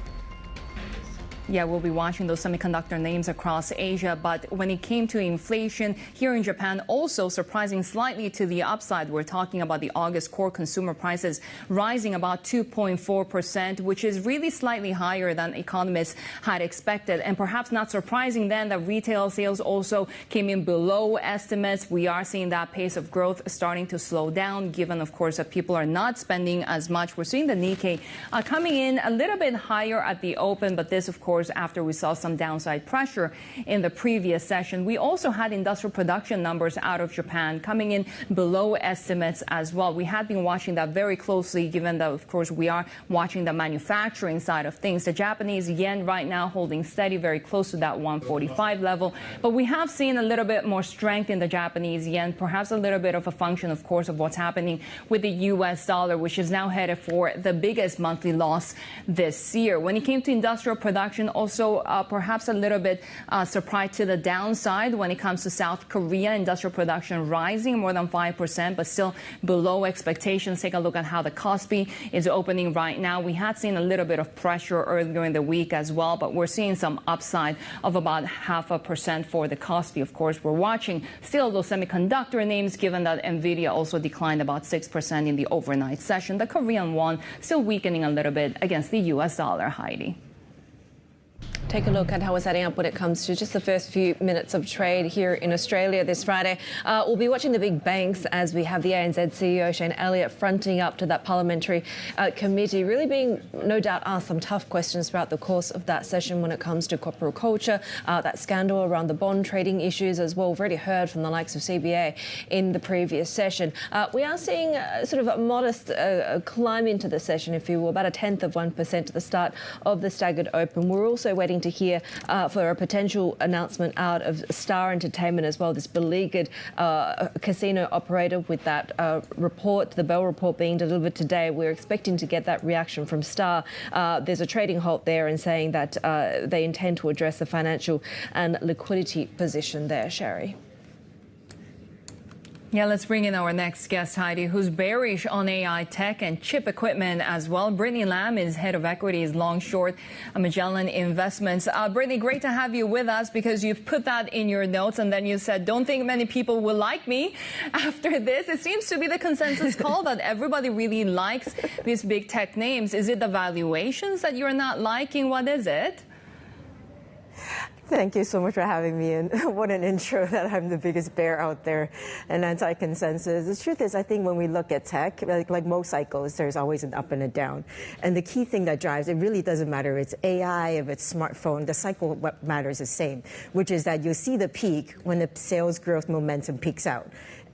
Yeah, we'll be watching those semiconductor names across Asia. But when it came to inflation here in Japan, also surprising slightly to the upside. We're talking about the August core consumer prices rising about 2.4%, which is really slightly higher than economists had expected. And perhaps not surprising then that retail sales also came in below estimates. We are seeing that pace of growth starting to slow down, given, of course, that people are not spending as much. We're seeing the Nikkei coming in a little bit higher at the open, but this, of course, course, after we saw some downside pressure in the previous session. We also had industrial production numbers out of Japan coming in below estimates as well. We had been watching that very closely, given that, of course, we are watching the manufacturing side of things. The Japanese yen right now holding steady, very close to that 145 level. But we have seen a little bit more strength in the Japanese yen, perhaps a little bit of a function, of course, of what's happening with the U.S. dollar, which is now headed for the biggest monthly loss this year. When it came to industrial production, also perhaps a little bit surprised to the downside when it comes to South Korea. Industrial production rising more than 5%, but still below expectations. Take a look at how the Kospi is opening right now. We had seen a little bit of pressure earlier in the week as well, but we're seeing some upside of about 0.5% for the Kospi. Of course, we're watching still those semiconductor names, given that Nvidia also declined about 6% in the overnight session. The Korean won still weakening a little bit against the U.S. dollar. Haidi. Take a look at how we're setting up when it comes to just the first few minutes of trade here in Australia this Friday. We'll be watching the big banks as we have the ANZ CEO, Shane Elliott, fronting up to that parliamentary committee, really being, no doubt, asked some tough questions throughout the course of that session when it comes to corporate culture, that scandal around the bond trading issues as well. We've already heard from the likes of CBA in the previous session. We are seeing sort of a modest climb into the session, if you will, about 1/10% at the start of the staggered open. We're also waiting to hear for a potential announcement out of Star Entertainment as well, this beleaguered casino operator, with that report, the Bell report, being delivered today. We're expecting to get that reaction from Star. There's a trading halt there and saying that they intend to address the financial and liquidity position there. Shery. Yeah, let's bring in our next guest, Haidi, who's bearish on AI tech and chip equipment as well. Britney Lam is head of equities, long short, Magellan Investments. Britney, great to have you with us, because you've put that in your notes and then you said, don't think many people will like me after this. It seems to be the consensus call that everybody really likes these big tech names. Is it the valuations that you're not liking? What is it? Thank you so much for having me, and what an intro that I'm the biggest bear out there and anti-consensus. The truth is, I think when we look at tech, like most cycles, there's always an up and a down. And the key thing that drives, it really doesn't matter if it's AI, if it's smartphone, the cycle, what matters is the same, which is that you'll see the peak when the sales growth momentum peaks out.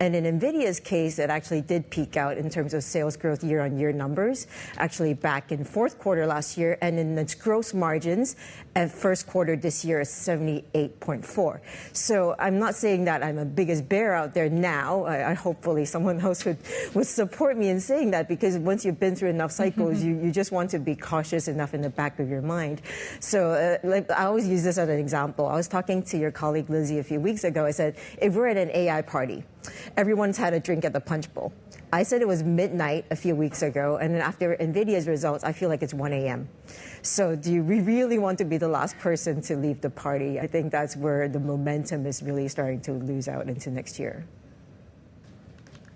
And in Nvidia's case, it actually did peak out in terms of sales growth year-on-year numbers, actually back in fourth quarter last year, and in its gross margins at first quarter this year is 78.4. So I'm not saying that I'm the biggest bear out there now. I hopefully someone else would support me in saying that, because once you've been through enough cycles, you just want to be cautious enough in the back of your mind. So I always use this as an example. I was talking to your colleague Lizzie a few weeks ago. I said, if we're at an AI party, everyone's had a drink at the punch bowl. I said it was midnight a few weeks ago, and then after Nvidia's results, I feel like it's 1 a.m. So do we really want to be the last person to leave the party? I think that's where the momentum is really starting to lose out into next year.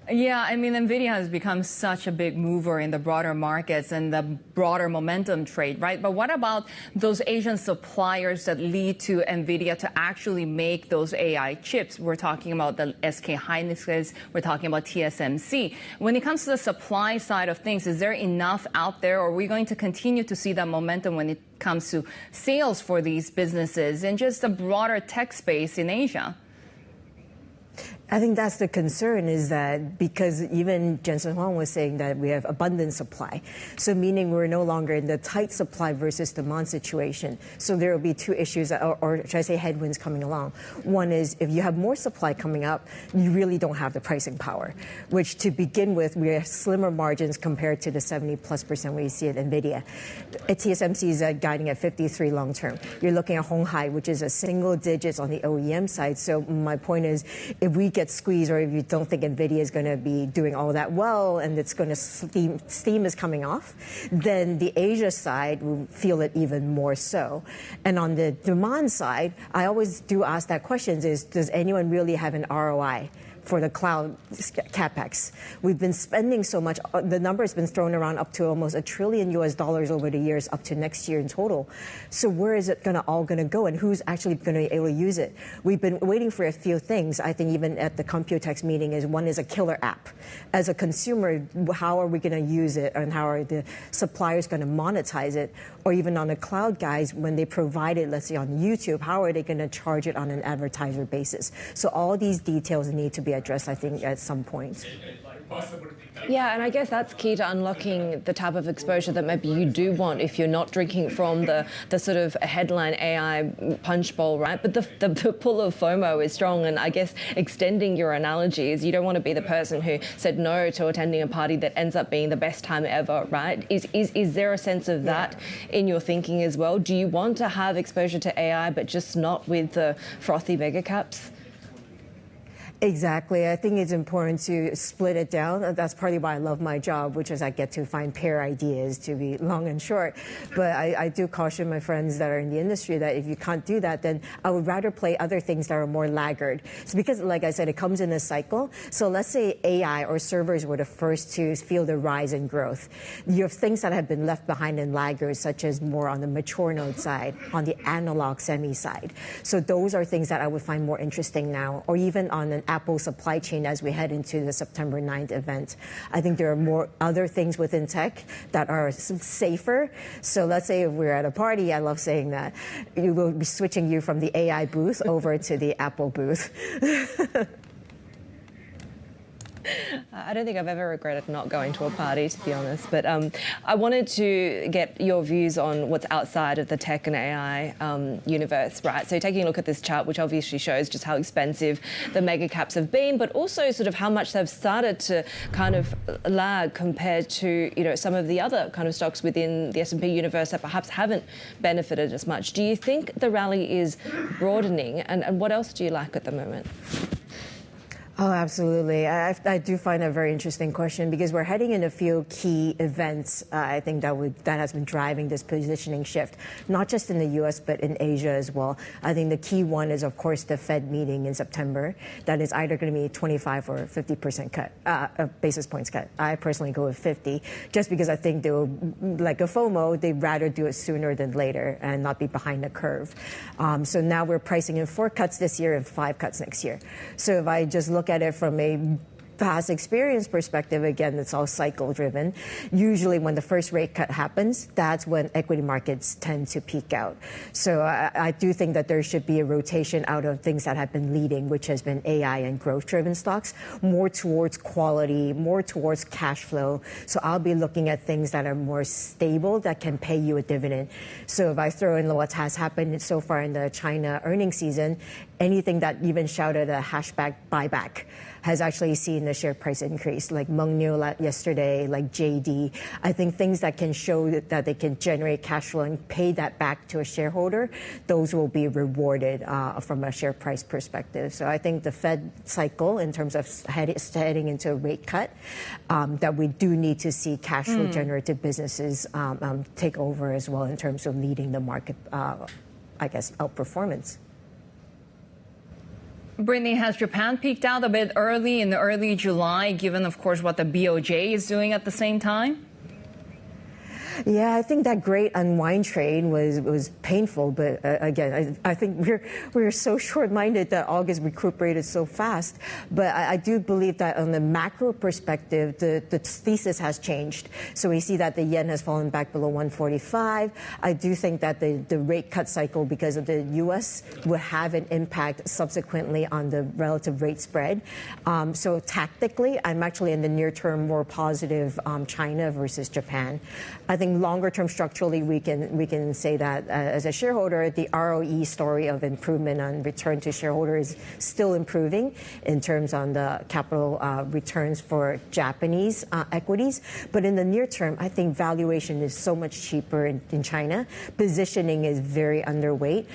Yeah, I mean, Nvidia has become such a big mover in the broader markets and the broader momentum trade, right? But what about those Asian suppliers that lead to Nvidia to actually make those AI chips? We're talking about the SK Hynixes, we're talking about TSMC. When it comes to the supply side of things, is there enough out there, or are we going to continue to see that momentum when it comes to sales for these businesses and just the broader tech space in Asia? I think that's the concern, is that because even Jensen Huang was saying that we have abundant supply. So meaning we're no longer in the tight supply versus demand situation. So there will be two issues, or should I say headwinds coming along. One is if you have more supply coming up, you really don't have the pricing power, which to begin with, we have slimmer margins compared to the 70+% we see at Nvidia. At TSMC is guiding at 53 long term. You're looking at Hon Hai, which is a single digits on the OEM side. So my point is, if we get squeezed, or if you don't think Nvidia is going to be doing all that well and it's going to steam is coming off, then the Asia side will feel it even more so. And on the demand side, I always do ask that question, is does anyone really have an ROI for the cloud capex. We've been spending so much. The number has been thrown around up to almost $1 trillion over the years up to next year in total. So where is it all going to go, and who's actually going to be able to use it? We've been waiting for a few things. I think even at the Computex meeting one is a killer app. As a consumer, how are we going to use it, and how are the suppliers going to monetize it? Or even on the cloud guys, when they provide it, let's say on YouTube, how are they going to charge it on an advertiser basis? So all these details need to be addressed, I think, at some point. Yeah, and I guess that's key to unlocking the type of exposure that maybe you do want if you're not drinking from the sort of headline AI punch bowl, right? But the pull of FOMO is strong, and I guess extending your analogy is you don't want to be the person who said no to attending a party that ends up being the best time ever, right? Is there a sense of that in your thinking as well? Do you want to have exposure to AI but just not with the frothy mega caps? Exactly. I think it's important to split it down. That's partly why I love my job, which is I get to find pair ideas to be long and short. But I do caution my friends that are in the industry that if you can't do that, then I would rather play other things that are more laggard. So because, like I said, it comes in a cycle. So let's say AI or servers were the first to feel the rise in growth. You have things that have been left behind in laggards, such as more on the mature node side, on the analog semi side. So those are things that I would find more interesting now, or even on an Apple supply chain as we head into the September 9th event. I think there are more other things within tech that are safer. So let's say if we're at a party, I love saying that, we will be switching you from the AI booth over to the Apple booth. I don't think I've ever regretted not going to a party, to be honest. But I wanted to get your views on what's outside of the tech and AI universe, right? So taking a look at this chart, which obviously shows just how expensive the mega caps have been, but also sort of how much they've started to kind of lag compared to, some of the other kind of stocks within the S&P universe that perhaps haven't benefited as much. Do you think the rally is broadening? And what else do you like at the moment? Oh, absolutely. I do find a very interesting question because we're heading in a few key events. I think that has been driving this positioning shift, not just in the U.S. but in Asia as well. I think the key one is, of course, the Fed meeting in September. That is either going to be 25 or 50% cut, basis points cut. I personally go with 50, just because I think they will, like a FOMO, they'd rather do it sooner than later and not be behind the curve. So now we're pricing in 4 cuts this year and 5 cuts next year. So if I just look at it from a past experience perspective, again, it's all cycle driven. Usually when the first rate cut happens, that's when equity markets tend to peak out. So I do think that there should be a rotation out of things that have been leading, which has been AI and growth driven stocks, more towards quality, more towards cash flow. So I'll be looking at things that are more stable, that can pay you a dividend. So if I throw in what has happened so far in the China earnings season, anything that even shouted a hashtag buyback has actually seen the share price increase, like Mengniu yesterday, like JD. I think things that can show that they can generate cash flow and pay that back to a shareholder, those will be rewarded from a share price perspective. So I think the Fed cycle, in terms of heading into a rate cut, that we do need to see cash flow generative businesses take over as well in terms of leading the market, outperformance. Britney, has Japan peaked out a bit early in early July, given, of course, what the BOJ is doing at the same time? Yeah, I think that great unwind trade was painful, but again, I think we're so short-minded that August recuperated so fast. But I do believe that on the macro perspective, the thesis has changed. So we see that the yen has fallen back below 145. I do think that the rate cut cycle, because of the U.S., will have an impact subsequently on the relative rate spread. So tactically, I'm actually in the near term more positive China versus Japan. I think longer term structurally, we can say that as a shareholder, the ROE story of improvement on return to shareholders is still improving in terms on the capital returns for Japanese equities. But in the near term, I think valuation is so much cheaper in China. Positioning is very underweight.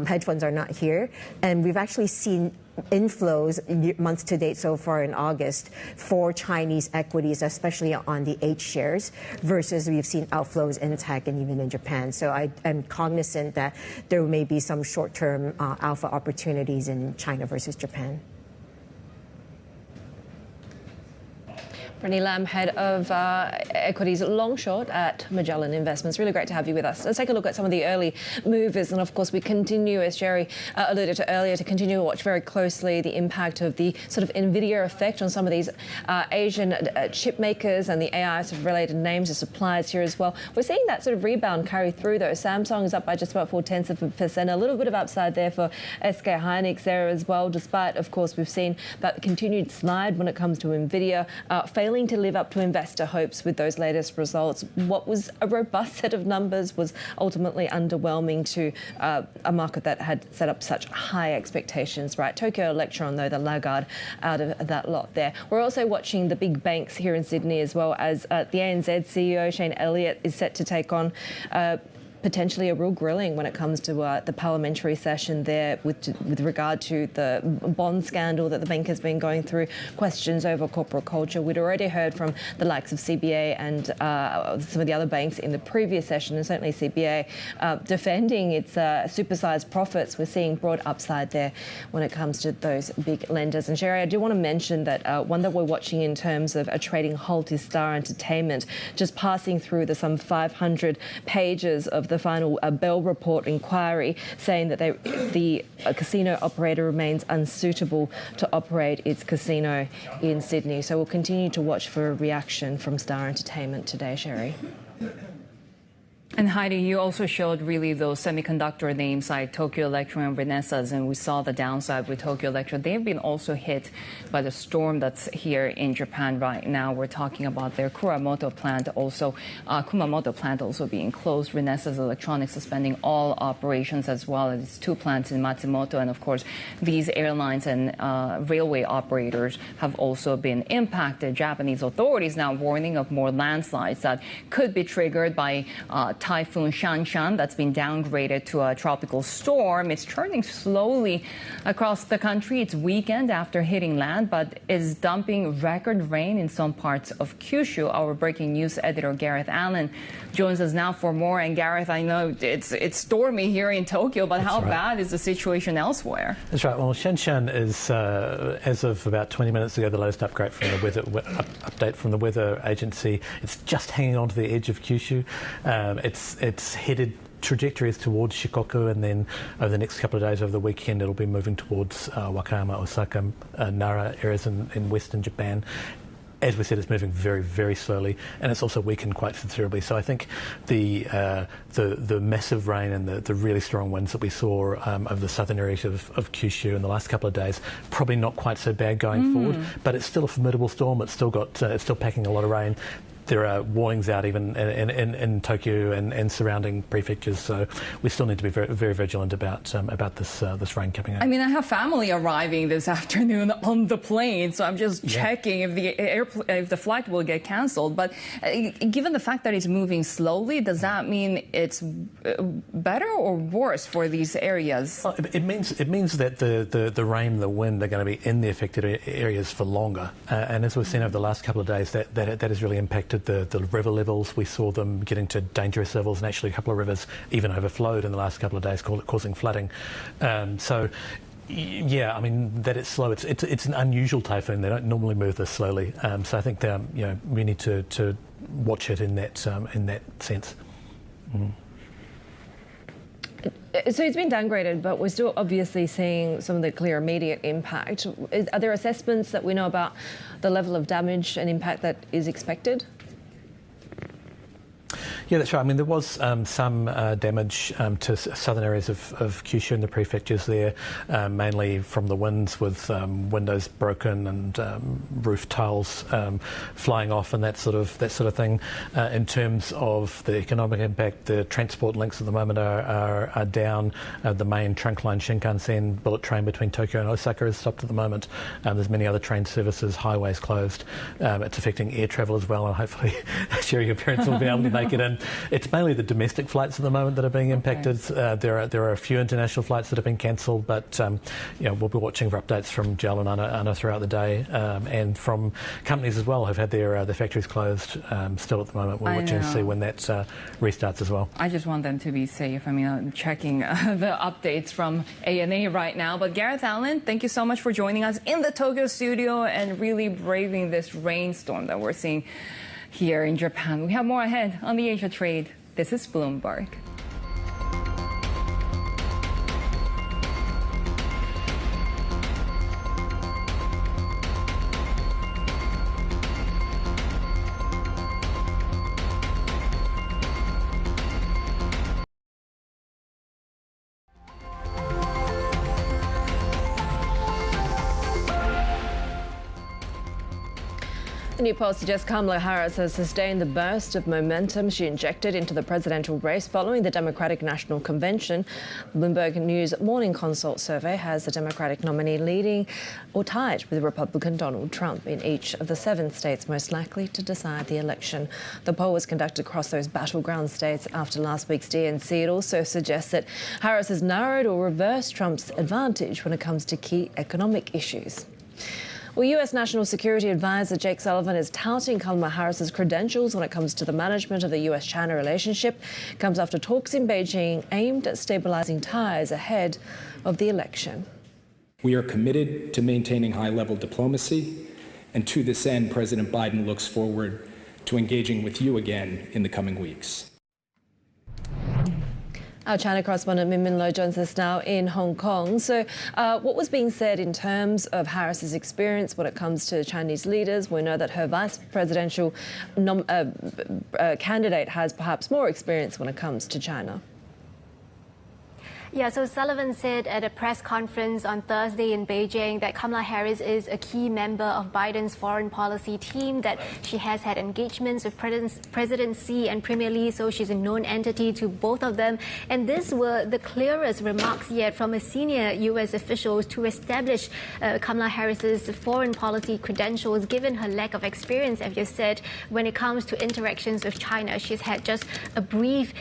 Hedge funds are not here. And we've actually seen inflows month to date so far in August for Chinese equities, especially on the H shares, versus we've seen outflows in tech and even in Japan. So I am cognizant that there may be some short-term alpha opportunities in China versus Japan. Britney Lam, head of equities long short at Magellan Investments. Really great to have you with us. Let's take a look at some of the early movers. And of course, we continue, as Shery alluded to earlier, to continue to watch very closely the impact of the sort of Nvidia effect on some of these Asian chip makers and the AI sort of related names of suppliers here as well. We're seeing that sort of rebound carry through, though. Samsung is up by just about 0.4%. A little bit of upside there for SK Hynix there as well, despite, of course, we've seen that continued slide when it comes to Nvidia, failing to live up to investor hopes with those latest results. What was a robust set of numbers was ultimately underwhelming to a market that had set up such high expectations, right? Tokyo Electron, though, the laggard out of that lot there. We're also watching the big banks here in Sydney as well, as the ANZ CEO, Shane Elliott, is set to take on potentially a real grilling when it comes to the parliamentary session there with regard to the bond scandal that the bank has been going through, questions over corporate culture. We'd already heard from the likes of CBA and some of the other banks in the previous session, and certainly CBA defending its supersized profits. We're seeing broad upside there when it comes to those big lenders. And Shery, I do want to mention that one that we're watching in terms of a trading halt is Star Entertainment, just passing through the some 500 pages of the final Bell report inquiry, saying that the casino operator remains unsuitable to operate its casino in Sydney. So we'll continue to watch for a reaction from Star Entertainment today, Shery. And Haidi, you also showed really those semiconductor names like Tokyo Electron and Renesas, and we saw the downside with Tokyo Electron. They've been also hit by the storm that's here in Japan right now. We're talking about their Kumamoto plant also being closed. Renesas Electronics suspending all operations, as well as two plants in Matsumoto. And of course, these airlines and railway operators have also been impacted. Japanese authorities now warning of more landslides that could be triggered by Typhoon Shanshan that's been downgraded to a tropical storm. It's churning slowly across the country. It's weekend after hitting land, but is dumping record rain in some parts of Kyushu. Our breaking news editor Gareth Allen joins us now for more. And Gareth, I know it's stormy here in Tokyo, but how bad is the situation elsewhere? That's right. Well, Shanshan is, as of about 20 minutes ago, the latest update from the weather agency. It's just hanging on to the edge of Kyushu. It's headed trajectories towards Shikoku, and then over the next couple of days over the weekend it'll be moving towards Wakayama, Osaka, Nara areas in western Japan. As we said, it's moving very, very slowly, and it's also weakened quite considerably. So I think the massive rain and the really strong winds that we saw over the southern areas of Kyushu in the last couple of days, probably not quite so bad going forward. But it's still a formidable storm. It's still packing a lot of rain. There are warnings out even in Tokyo and surrounding prefectures, so we still need to be very, very vigilant about this rain coming out. I mean, I have family arriving this afternoon on the plane, so I'm just checking if the flight will get cancelled. But given the fact that it's moving slowly, does that mean it's better or worse for these areas? Well, it means that the rain and the wind are going to be in the affected areas for longer, and as we've seen over the last couple of days, that has really impacted the river levels. We saw them getting to dangerous levels, and actually a couple of rivers even overflowed in the last couple of days, causing flooding. So yeah, I mean, that it's slow. It's an unusual typhoon. They don't normally move this slowly. So I think we need to watch it in that sense. So it's been downgraded, but we're still obviously seeing some of the clear immediate impact. Are there assessments that we know about the level of damage and impact that is expected? Yeah, that's right. I mean, there was some damage to southern areas of Kyushu and the prefectures there, mainly from the winds, with windows broken and roof tiles flying off and that sort of thing. In terms of the economic impact, the transport links at the moment are down. The main trunk line Shinkansen bullet train between Tokyo and Osaka is stopped at the moment. There's many other train services, highways closed. It's affecting air travel as well, and hopefully, Shery, your parents will be able to make it in. It's mainly the domestic flights at the moment that are being impacted. There are a few international flights that have been cancelled, but we'll be watching for updates from JAL and ANA throughout the day, and from companies as well who've had their factories closed still at the moment. We're watching to see when that restarts as well. I just want them to be safe. I mean, I'm checking the updates from ANA right now. But Gareth Allen, thank you so much for joining us in the Tokyo studio and really braving this rainstorm that we're seeing here in Japan. We have more ahead on the Asia trade. This is Bloomberg. The new poll suggests Kamala Harris has sustained the burst of momentum she injected into the presidential race following the Democratic National Convention. The Bloomberg News Morning Consult survey has the Democratic nominee leading or tied with Republican Donald Trump in each of the 7 states most likely to decide the election. The poll was conducted across those battleground states after last week's DNC. It also suggests that Harris has narrowed or reversed Trump's advantage when it comes to key economic issues. Well, US National Security Advisor Jake Sullivan is touting Kamala Harris's credentials when it comes to the management of the US-China relationship. It comes after talks in Beijing aimed at stabilizing ties ahead of the election. We are committed to maintaining high-level diplomacy, and to this end, President Biden looks forward to engaging with you again in the coming weeks. Our China correspondent Min Min Lo joins us now in Hong Kong. So what was being said in terms of Harris's experience when it comes to Chinese leaders? We know that her vice presidential candidate has perhaps more experience when it comes to China. Yeah, so Sullivan said at a press conference on Thursday in Beijing that Kamala Harris is a key member of Biden's foreign policy team, that she has had engagements with President Xi and Premier Li, so she's a known entity to both of them. And these were the clearest remarks yet from a senior U.S. officials to establish Kamala Harris's foreign policy credentials, given her lack of experience, as you said, when it comes to interactions with China. She's had just a brief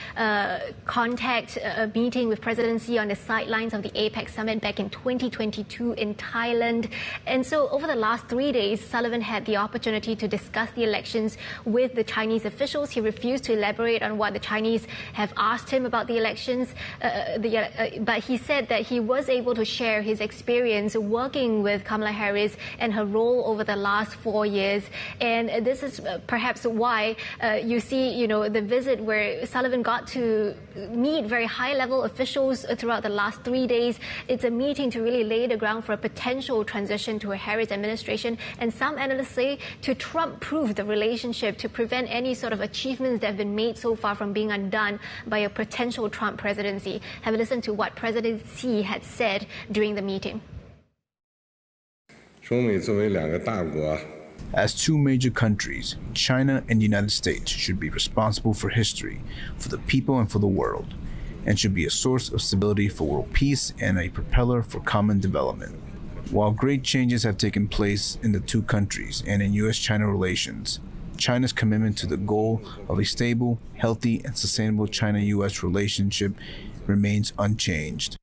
contact meeting with President on the sidelines of the APEC summit back in 2022 in Thailand. And so over the last 3 days, Sullivan had the opportunity to discuss the elections with the Chinese officials. He refused to elaborate on what the Chinese have asked him about the elections, but he said that he was able to share his experience working with Kamala Harris and her role over the last 4 years. And this is perhaps why you see, the visit where Sullivan got to meet very high-level officials throughout the last 3 days. It's a meeting to really lay the ground for a potential transition to a Harris administration. And some analysts say to Trump-proof the relationship, to prevent any sort of achievements that have been made so far from being undone by a potential Trump presidency. Have a listen to what President Xi had said during the meeting. As two major countries, China and the United States should be responsible for history, for the people and for the world, and should be a source of stability for world peace and a propeller for common development. While great changes have taken place in the two countries and in U.S.-China relations, China's commitment to the goal of a stable, healthy, and sustainable China-U.S. relationship remains unchanged.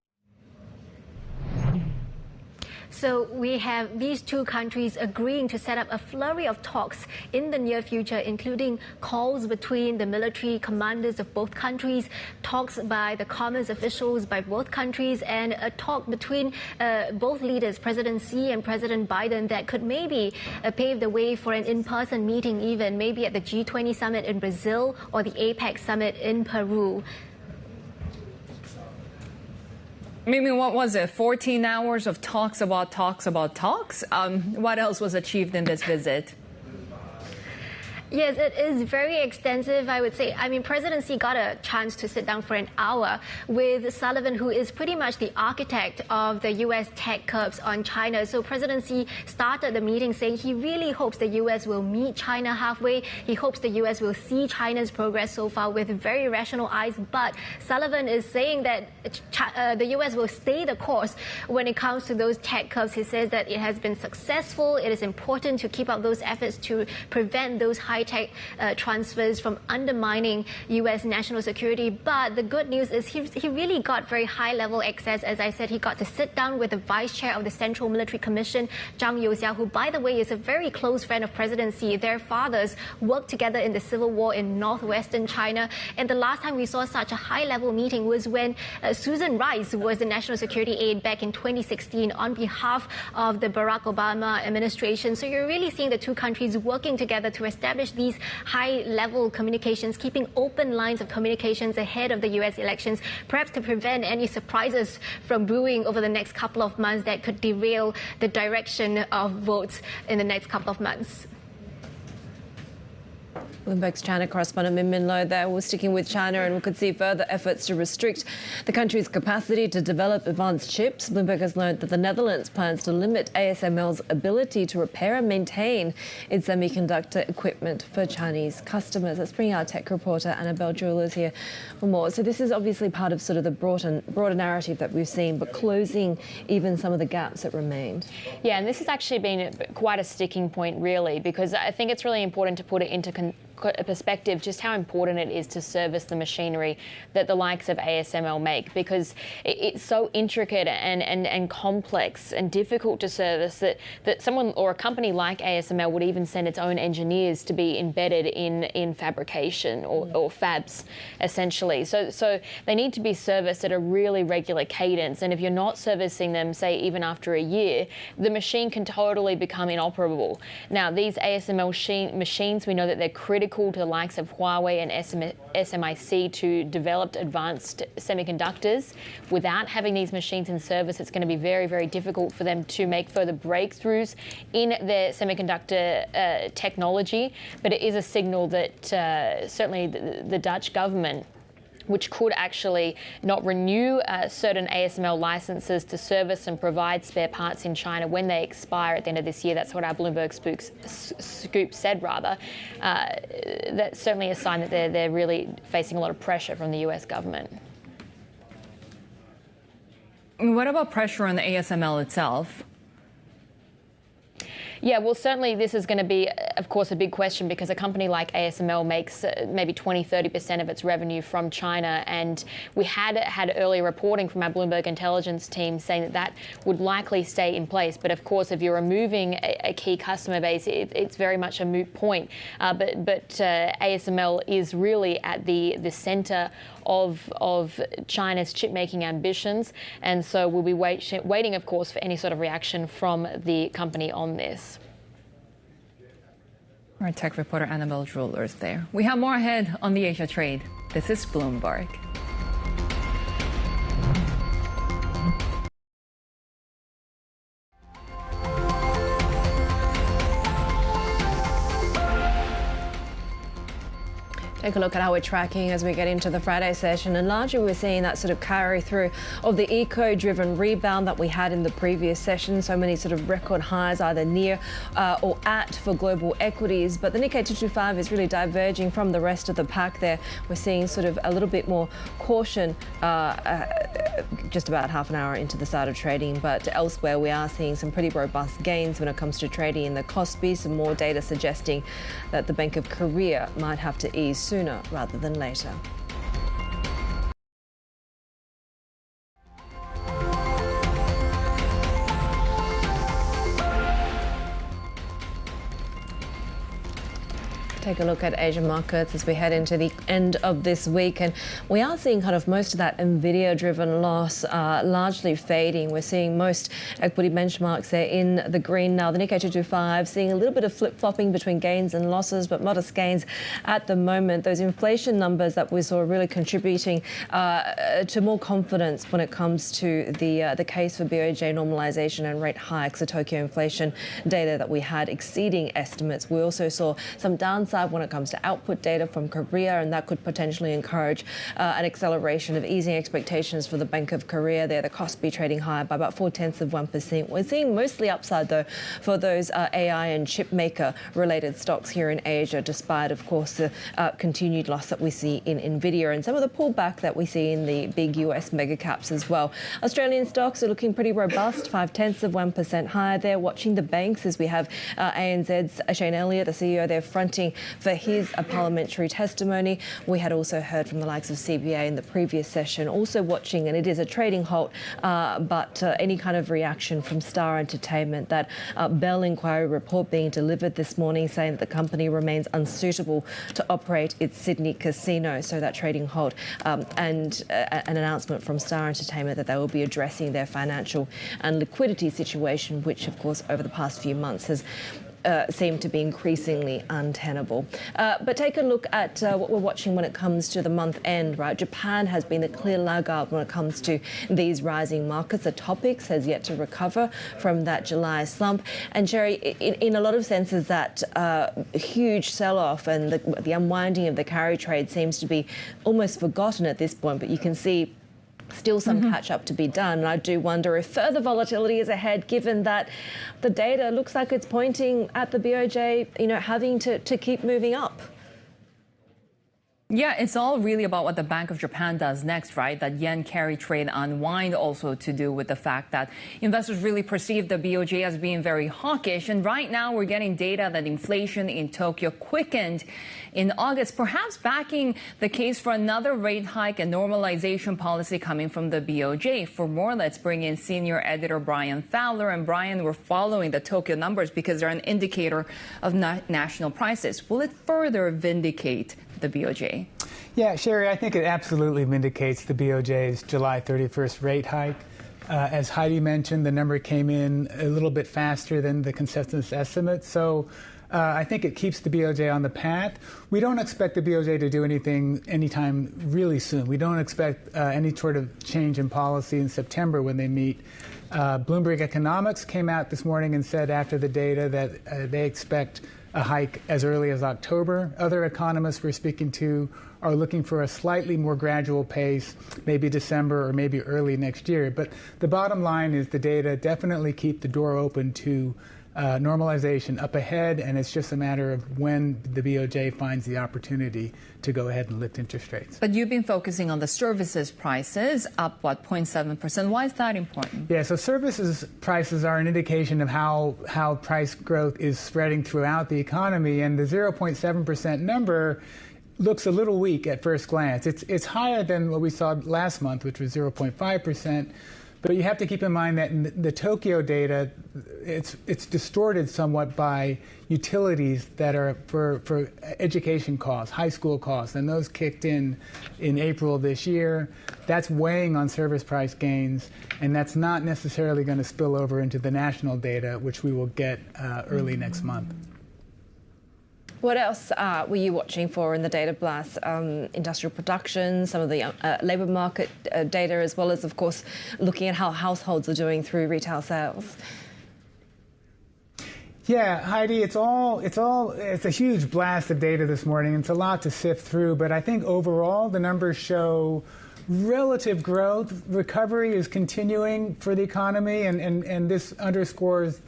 So we have these two countries agreeing to set up a flurry of talks in the near future, including calls between the military commanders of both countries, talks by the commerce officials by both countries, and a talk between both leaders, President Xi and President Biden, that could maybe pave the way for an in-person meeting, even maybe at the G20 summit in Brazil or the APEC summit in Peru. Maybe what was it? 14 hours of talks about talks about talks? What else was achieved in this visit? Yes, it is very extensive, I would say. I mean, President Xi got a chance to sit down for an hour with Sullivan, who is pretty much the architect of the U.S. tech curbs on China. So President Xi started the meeting saying he really hopes the U.S. will meet China halfway. He hopes the U.S. will see China's progress so far with very rational eyes. But Sullivan is saying that the U.S. will stay the course when it comes to those tech curbs. He says that it has been successful. It is important to keep up those efforts to prevent those high high-tech transfers from undermining U.S. national security. But the good news is he really got very high-level access. As I said, he got to sit down with the vice chair of the Central Military Commission, Zhang Youxia, who, by the way, is a very close friend of President Xi. Their fathers worked together in the civil war in northwestern China. And the last time we saw such a high-level meeting was when Susan Rice was the national security aide back in 2016 on behalf of the Barack Obama administration. So you're really seeing the two countries working together to establish these high-level communications, keeping open lines of communications ahead of the U.S. elections, perhaps to prevent any surprises from brewing over the next couple of months that could derail the direction of votes in the next couple of months. Bloomberg's China correspondent Min Min Lo there. We're sticking with China, and we could see further efforts to restrict the country's capacity to develop advanced chips. Bloomberg has learned that the Netherlands plans to limit ASML's ability to repair and maintain its semiconductor equipment for Chinese customers. Let's bring our tech reporter Annabelle Jewellers here for more. So this is obviously part of sort of the broader narrative that we've seen, but closing even some of the gaps that remained. Yeah, and this has actually been quite a sticking point, really, because I think it's really important to put it into perspective just how important it is to service the machinery that the likes of ASML make, because it's so intricate and complex and difficult to service that someone or a company like ASML would even send its own engineers to be embedded in fabrication or fabs, essentially. So they need to be serviced at a really regular cadence, and if you're not servicing them, say even after a year, the machine can totally become inoperable. Now, these ASML machines, we know that they're critical to the likes of Huawei and SMIC to develop advanced semiconductors. Without having these machines in service, it's going to be very, very difficult for them to make further breakthroughs in their semiconductor technology. But it is a signal that certainly the Dutch government, which could actually not renew certain ASML licenses to service and provide spare parts in China when they expire at the end of this year. That's what our Bloomberg Scoop said, rather. That's certainly a sign that they're really facing a lot of pressure from the US government. What about pressure on the ASML itself? Yeah, well, certainly this is going to be, of course, a big question, because a company like ASML makes maybe 20-30% of its revenue from China. And we had earlier reporting from our Bloomberg intelligence team saying that that would likely stay in place. But of course, if you're removing a key customer base, it's very much a moot point. But ASML is really at the center of China's chip-making ambitions. And so we'll be waiting, of course, for any sort of reaction from the company on this. Our tech reporter Annabelle Jewellers there. We have more ahead on the Asia trade. This is Bloomberg. Take a look at how we're tracking as we get into the Friday session, and largely we're seeing that sort of carry through of the eco-driven rebound that we had in the previous session. So many sort of record highs either near or at for global equities, but the Nikkei 225 is really diverging from the rest of the pack there. We're seeing sort of a little bit more caution just about half an hour into the start of trading, but elsewhere we are seeing some pretty robust gains when it comes to trading in the Kospi. Some more data suggesting that the Bank of Korea might have to ease sooner rather than later. Take a look at Asian markets as we head into the end of this week, and we are seeing kind of most of that Nvidia-driven loss largely fading. We're seeing most equity benchmarks there in the green now. The Nikkei 225 seeing a little bit of flip-flopping between gains and losses, but modest gains at the moment. Those inflation numbers that we saw really contributing to more confidence when it comes to the case for BOJ normalization and rate hikes. The Tokyo inflation data that we had exceeding estimates. We also saw some downside when it comes to output data from Korea, and that could potentially encourage an acceleration of easing expectations for the Bank of Korea there. The Kospi trading higher by about 0.4%. We're seeing mostly upside, though, for those AI and chip maker related stocks here in Asia, despite, of course, the continued loss that we see in Nvidia and some of the pullback that we see in the big US mega caps as well. Australian stocks are looking pretty robust, 0.5% higher there. Watching the banks as we have ANZ's Shane Elliott, the CEO there, fronting for his parliamentary testimony. We had also heard from the likes of CBA in the previous session, also watching, and it is a trading halt, but any kind of reaction from Star Entertainment, that Bell inquiry report being delivered this morning saying that the company remains unsuitable to operate its Sydney casino. So that trading halt and an announcement from Star Entertainment that they will be addressing their financial and liquidity situation, which of course over the past few months has seem to be increasingly untenable. But take a look at what we're watching when it comes to the month end, right? Japan has been a clear laggard when it comes to these rising markets. The Topics has yet to recover from that July slump. And Shery, in a lot of senses, that huge sell-off and the unwinding of the carry trade seems to be almost forgotten at this point, but you can see still some catch-up to be done. And I do wonder if further volatility is ahead, given that the data looks like it's pointing at the BOJ, having to keep moving up. Yeah, it's all really about what the Bank of Japan does next, right? That yen carry trade unwind, also to do with the fact that investors really perceive the BOJ as being very hawkish. And right now we're getting data that inflation in Tokyo quickened in August, perhaps backing the case for another rate hike and normalization policy coming from the BOJ. For more, let's bring in senior editor Brian Fowler. And Brian, we're following the Tokyo numbers because they're an indicator of national prices. Will it further vindicate the BOJ? Yeah, Shery, I think it absolutely vindicates the BOJ's July 31st rate hike. As Haidi mentioned, the number came in a little bit faster than the consensus estimate. So I think it keeps the BOJ on the path. We don't expect the BOJ to do anything anytime really soon. We don't expect any sort of change in policy in September when they meet. Bloomberg Economics came out this morning and said after the data that they expect a hike as early as October. Other economists we're speaking to are looking for a slightly more gradual pace, maybe December or maybe early next year. But the bottom line is the data definitely keep the door open to normalization up ahead, and it's just a matter of when the BOJ finds the opportunity to go ahead and lift interest rates. But you've been focusing on the services prices, up, 0.7%. Why is that important? Yeah, so services prices are an indication of how price growth is spreading throughout the economy, and the 0.7% number looks a little weak at first glance. It's higher than what we saw last month, which was 0.5%. But you have to keep in mind that in the Tokyo data, it's distorted somewhat by utilities that are for education costs, high school costs, and those kicked in April of this year. That's weighing on service price gains, and that's not necessarily going to spill over into the national data, which we will get early next month. What else were you watching for in the data blast? Industrial production, some of the labour market data, as well as, of course, looking at how households are doing through retail sales. Yeah, Haidi, it's a huge blast of data this morning. It's a lot to sift through, but I think overall the numbers show relative growth. Recovery is continuing for the economy, and this underscores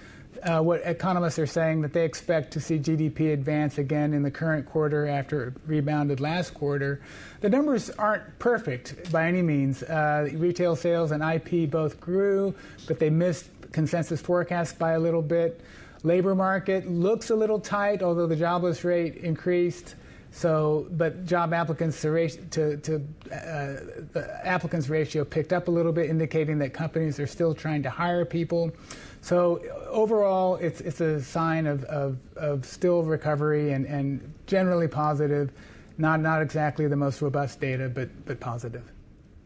what economists are saying, that they expect to see GDP advance again in the current quarter after it rebounded last quarter. The numbers aren't perfect by any means. Retail sales and IP both grew, but they missed consensus forecasts by a little bit. Labor market looks a little tight, although the jobless rate increased. But job applicants the applicants ratio picked up a little bit, indicating that companies are still trying to hire people. So overall, it's a sign of still recovery and generally positive. Not exactly the most robust data, but positive.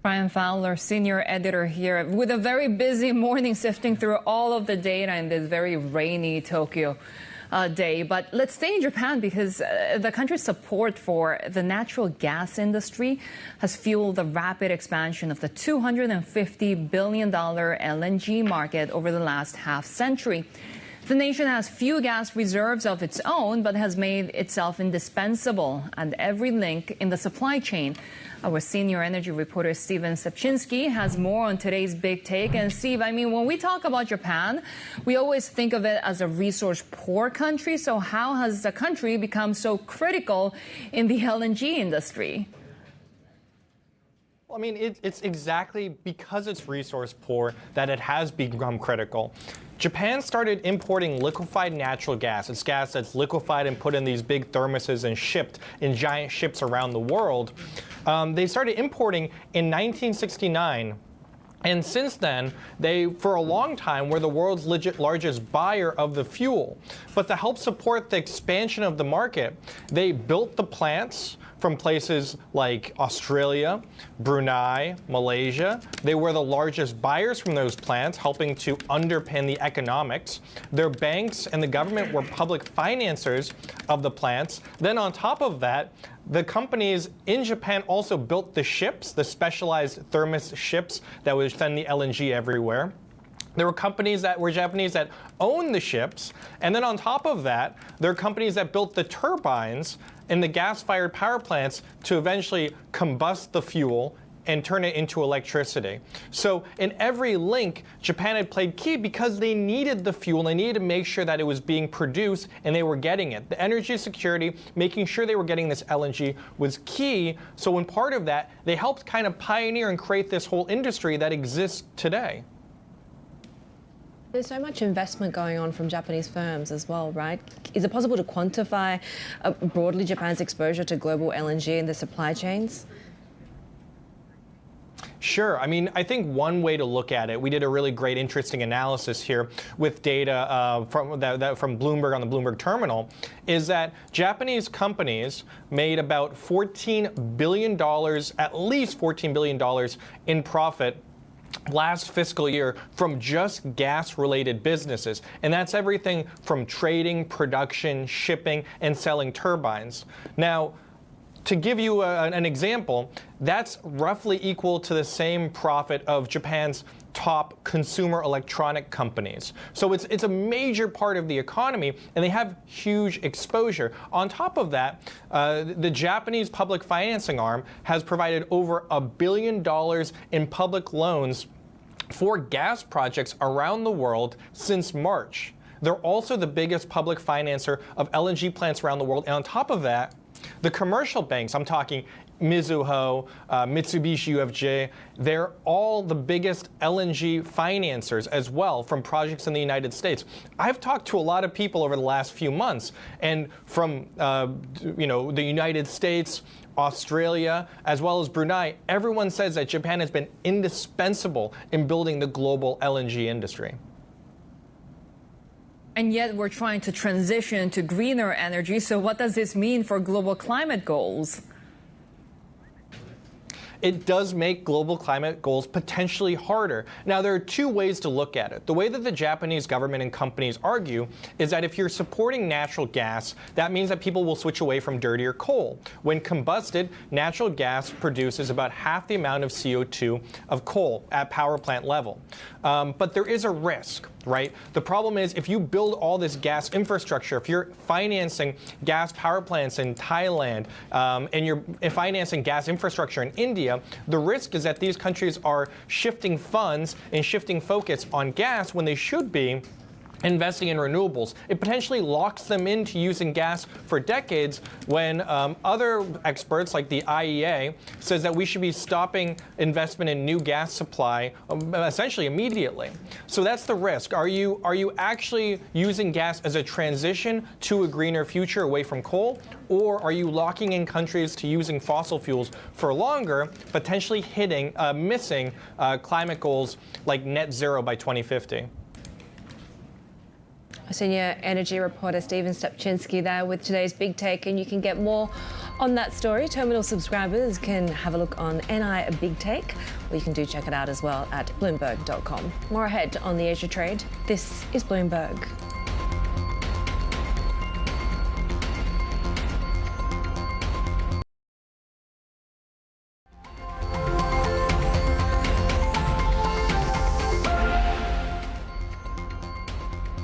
Brian Fowler, senior editor here, with a very busy morning sifting through all of the data in this very rainy Tokyo day. But let's stay in Japan because the country's support for the natural gas industry has fueled the rapid expansion of the $250 billion LNG market over the last half century. The nation has few gas reserves of its own, but has made itself indispensable at every link in the supply chain. Our senior energy reporter, Steven Sepchinsky, has more on today's big take. And Steve, when we talk about Japan, we always think of it as a resource-poor country. So how has the country become so critical in the LNG industry? I mean, it's exactly because it's resource poor that it has become critical. Japan started importing liquefied natural gas. It's gas that's liquefied and put in these big thermoses and shipped in giant ships around the world. They started importing in 1969. And since then, they, for a long time, were the world's largest buyer of the fuel. But to help support the expansion of the market, they built the plants from places like Australia, Brunei, Malaysia. They were the largest buyers from those plants, helping to underpin the economics. Their banks and the government were public financiers of the plants. Then on top of that, the companies in Japan also built the ships, the specialized thermos ships that would send the LNG everywhere. There were companies that were Japanese that owned the ships. And then on top of that, there are companies that built the turbines in the gas-fired power plants to eventually combust the fuel and turn it into electricity. So in every link, Japan had played key because they needed the fuel. They needed to make sure that it was being produced and they were getting it. The energy security, making sure they were getting this LNG was key. So in part of that, they helped kind of pioneer and create this whole industry that exists today. There's so much investment going on from Japanese firms as well, right? Is it possible to quantify broadly Japan's exposure to global LNG and the supply chains? Sure. I mean, I think one way to look at it, we did a really great, interesting analysis here with data from Bloomberg on the Bloomberg terminal, is that Japanese companies made about $14 billion, at least $14 billion in profit last fiscal year from just gas-related businesses. And that's everything from trading, production, shipping, and selling turbines. Now, to give you an example, that's roughly equal to the same profit of Japan's top consumer electronic companies. So it's a major part of the economy, and they have huge exposure. On top of that, the Japanese public financing arm has provided over $1 billion in public loans for gas projects around the world since March. They're also the biggest public financer of LNG plants around the world. And on top of that, the commercial banks, I'm talking Mizuho, Mitsubishi UFJ, they're all the biggest LNG financiers as well from projects in the United States. I've talked to a lot of people over the last few months, and from the United States, Australia, as well as Brunei, everyone says that Japan has been indispensable in building the global LNG industry. And yet we're trying to transition to greener energy. So what does this mean for global climate goals? It does make global climate goals potentially harder. Now, there are two ways to look at it. The way that the Japanese government and companies argue is that if you're supporting natural gas, that means that people will switch away from dirtier coal. When combusted, natural gas produces about half the amount of CO2 of coal at power plant level. But there is a risk, right? The problem is if you build all this gas infrastructure, if you're financing gas power plants in Thailand, and you're financing gas infrastructure in India, the risk is that these countries are shifting funds and shifting focus on gas when they should be investing in renewables. It potentially locks them into using gas for decades when other experts like the IEA says that we should be stopping investment in new gas supply essentially immediately. So that's the risk. Are you actually using gas as a transition to a greener future away from coal? Or are you locking in countries to using fossil fuels for longer, potentially missing climate goals like net zero by 2050? Senior energy reporter Stephen Stepczynski there with today's Big Take, and you can get more on that story. Terminal subscribers can have a look on NI Big Take, or you can check it out as well at Bloomberg.com. More ahead on the Asia trade. This is Bloomberg.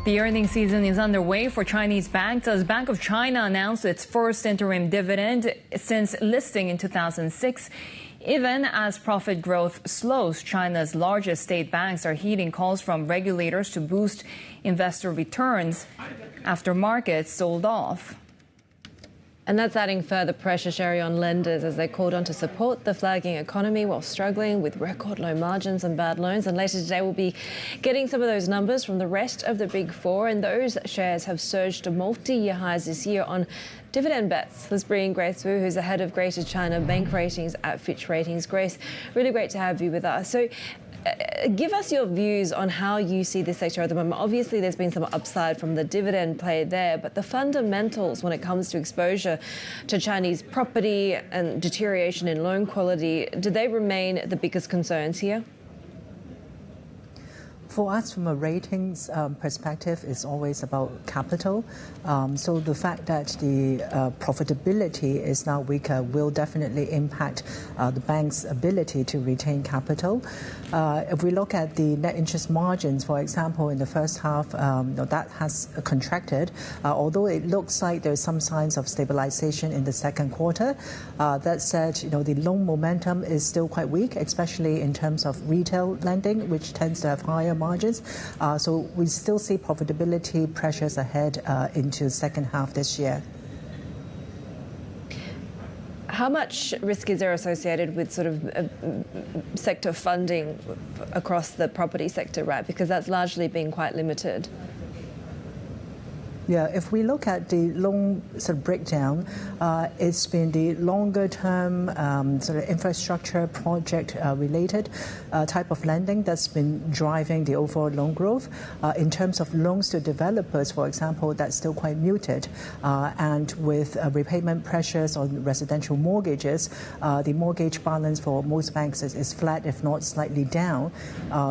The earnings season is underway for Chinese banks as Bank of China announced its first interim dividend since listing in 2006. Even as profit growth slows, China's largest state banks are heeding calls from regulators to boost investor returns after markets sold off. And that's adding further pressure, Shery, on lenders as they're called on to support the flagging economy while struggling with record low margins and bad loans. And later today, we'll be getting some of those numbers from the rest of the Big Four. And those shares have surged to multi-year highs this year on dividend bets. Let's bring in Grace Wu, who's the head of Greater China Bank Ratings at Fitch Ratings. Grace, really great to have you with us. So give us your views on how you see this sector at the moment. Obviously, there's been some upside from the dividend play there, but the fundamentals when it comes to exposure to Chinese property and deterioration in loan quality, do they remain the biggest concerns here? For us, from a ratings perspective, it's always about capital. So the fact that the profitability is now weaker will definitely impact the bank's ability to retain capital. If we look at the net interest margins, for example, in the first half, that has contracted, although it looks like there's some signs of stabilization in the second quarter. That said, the loan momentum is still quite weak, especially in terms of retail lending, which tends to have higher margins. So we still see profitability pressures ahead into the second half this year. How much risk is there associated with sort of sector funding across the property sector, right? Because that's largely been quite limited. Yeah, if we look at the loan sort of breakdown, it's been the longer term sort of infrastructure project related type of lending that's been driving the overall loan growth. In terms of loans to developers, for example, that's still quite muted. And with repayment pressures on residential mortgages, the mortgage balance for most banks is flat, if not slightly down.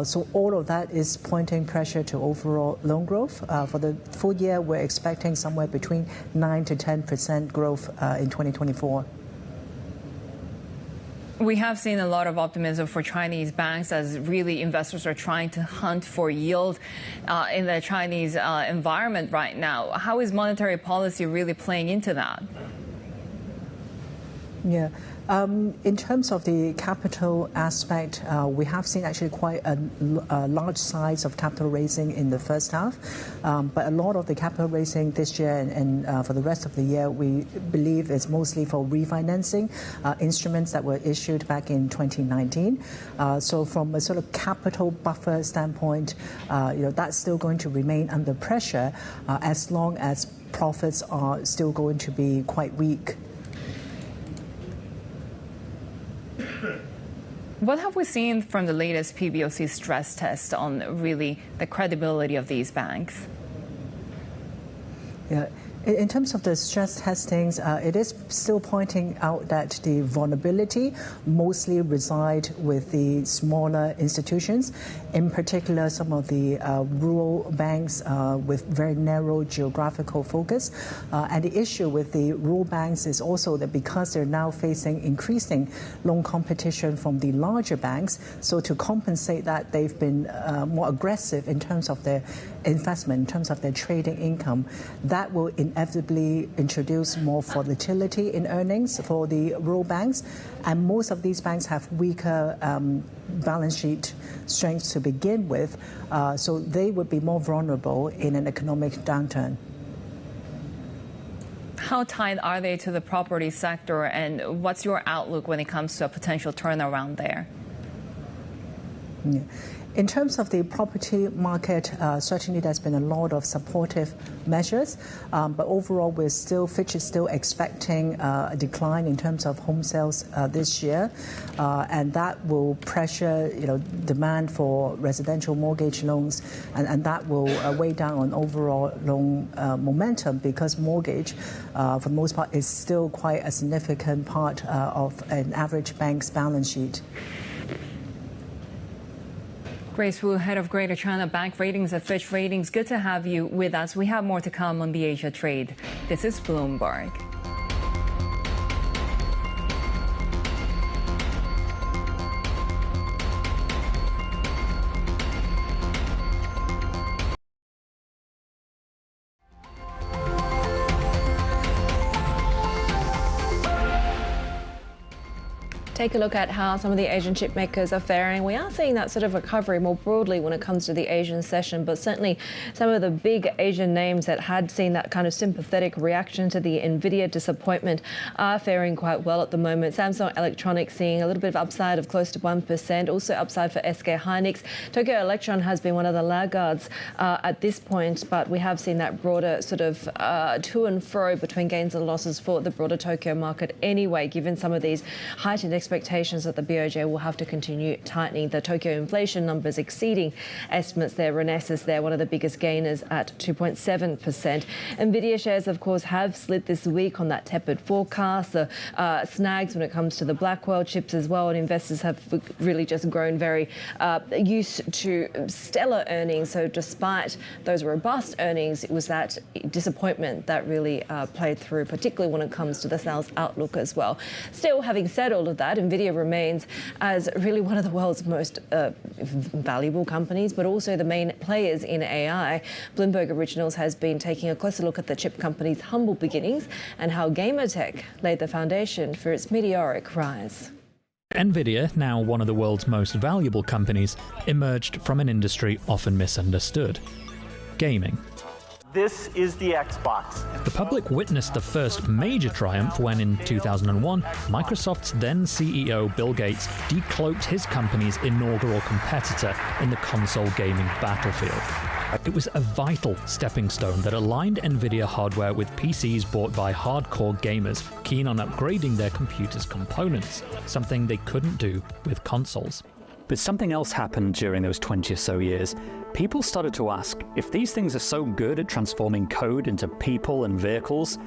So all of that is pointing pressure to overall loan growth. For the full year, we're expecting somewhere between 9 to 10% growth in 2024. We have seen a lot of optimism for Chinese banks as really investors are trying to hunt for yield in the Chinese environment right now. How is monetary policy really playing into that? Yeah. In terms of the capital aspect, we have seen actually quite a large size of capital raising in the first half. But a lot of the capital raising this year and for the rest of the year, we believe is mostly for refinancing instruments that were issued back in 2019. So from a sort of capital buffer standpoint, that's still going to remain under pressure as long as profits are still going to be quite weak. What have we seen from the latest PBOC stress test on really the credibility of these banks? Yeah. In terms of the stress testings, it is still pointing out that the vulnerability mostly reside with the smaller institutions, in particular some of the rural banks with very narrow geographical focus. And the issue with the rural banks is also that because they're now facing increasing loan competition from the larger banks, so to compensate that, they've been more aggressive in terms of their investment, in terms of their trading income. That will inevitably introduce more volatility in earnings for the rural banks. And most of these banks have weaker balance sheet strength to begin with, so they would be more vulnerable in an economic downturn. How tied are they to the property sector, and what's your outlook when it comes to a potential turnaround there? Yeah. In terms of the property market, certainly there's been a lot of supportive measures, but overall Fitch is still expecting a decline in terms of home sales this year, and that will pressure demand for residential mortgage loans, and that will weigh down on overall loan momentum because mortgage, for the most part, is still quite a significant part of an average bank's balance sheet. Grace Wu, head of Greater China Bank Ratings at Fitch Ratings. Good to have you with us. We have more to come on the Asia trade. This is Bloomberg. take a look at how some of the Asian chip makers are faring. We are seeing that sort of recovery more broadly when it comes to the Asian session, but certainly some of the big Asian names that had seen that kind of sympathetic reaction to the Nvidia disappointment are faring quite well at the moment. Samsung Electronics seeing a little bit of upside of close to 1%, also upside for SK Hynix. Tokyo Electron has been one of the laggards at this point, but we have seen that broader sort of to and fro between gains and losses for the broader Tokyo market anyway, given some of these heightened expectations that the BOJ will have to continue tightening. The Tokyo inflation numbers exceeding estimates there. Renesas there, one of the biggest gainers at 2.7%. Nvidia shares, of course, have slid this week on that tepid forecast. The snags when it comes to the Blackwell chips as well, and investors have really just grown very used to stellar earnings. So despite those robust earnings, it was that disappointment that really played through, particularly when it comes to the sales outlook as well. Still, having said all of that, Nvidia remains as really one of the world's most valuable companies, but also the main players in AI. Bloomberg Originals has been taking a closer look at the chip company's humble beginnings and how gamer tech laid the foundation for its meteoric rise. Nvidia, now one of the world's most valuable companies, emerged from an industry often misunderstood: gaming. This is the Xbox. The public witnessed the first major triumph when, in 2001, Microsoft's then CEO Bill Gates decloaked his company's inaugural competitor in the console gaming battlefield. It was a vital stepping stone that aligned Nvidia hardware with PCs bought by hardcore gamers keen on upgrading their computers' components, something they couldn't do with consoles. But something else happened during those 20 or so years. People started to ask, if these things are so good at transforming code into people and vehicles,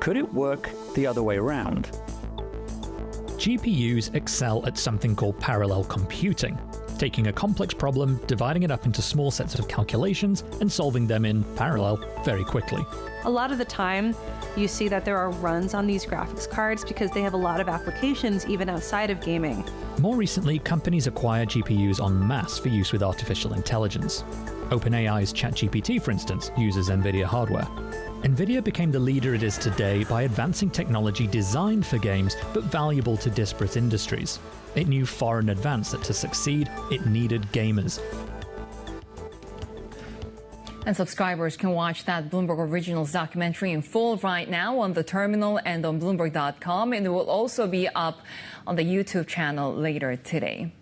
could it work the other way around? GPUs excel at something called parallel computing, taking a complex problem, dividing it up into small sets of calculations, and solving them in parallel very quickly. A lot of the time, you see that there are runs on these graphics cards because they have a lot of applications even outside of gaming. More recently, companies acquire GPUs en masse for use with artificial intelligence. OpenAI's ChatGPT, for instance, uses Nvidia hardware. Nvidia became the leader it is today by advancing technology designed for games but valuable to disparate industries. It knew far in advance that to succeed, it needed gamers. And subscribers can watch that Bloomberg Originals documentary in full right now on the terminal and on Bloomberg.com, and it will also be up on the YouTube channel later today.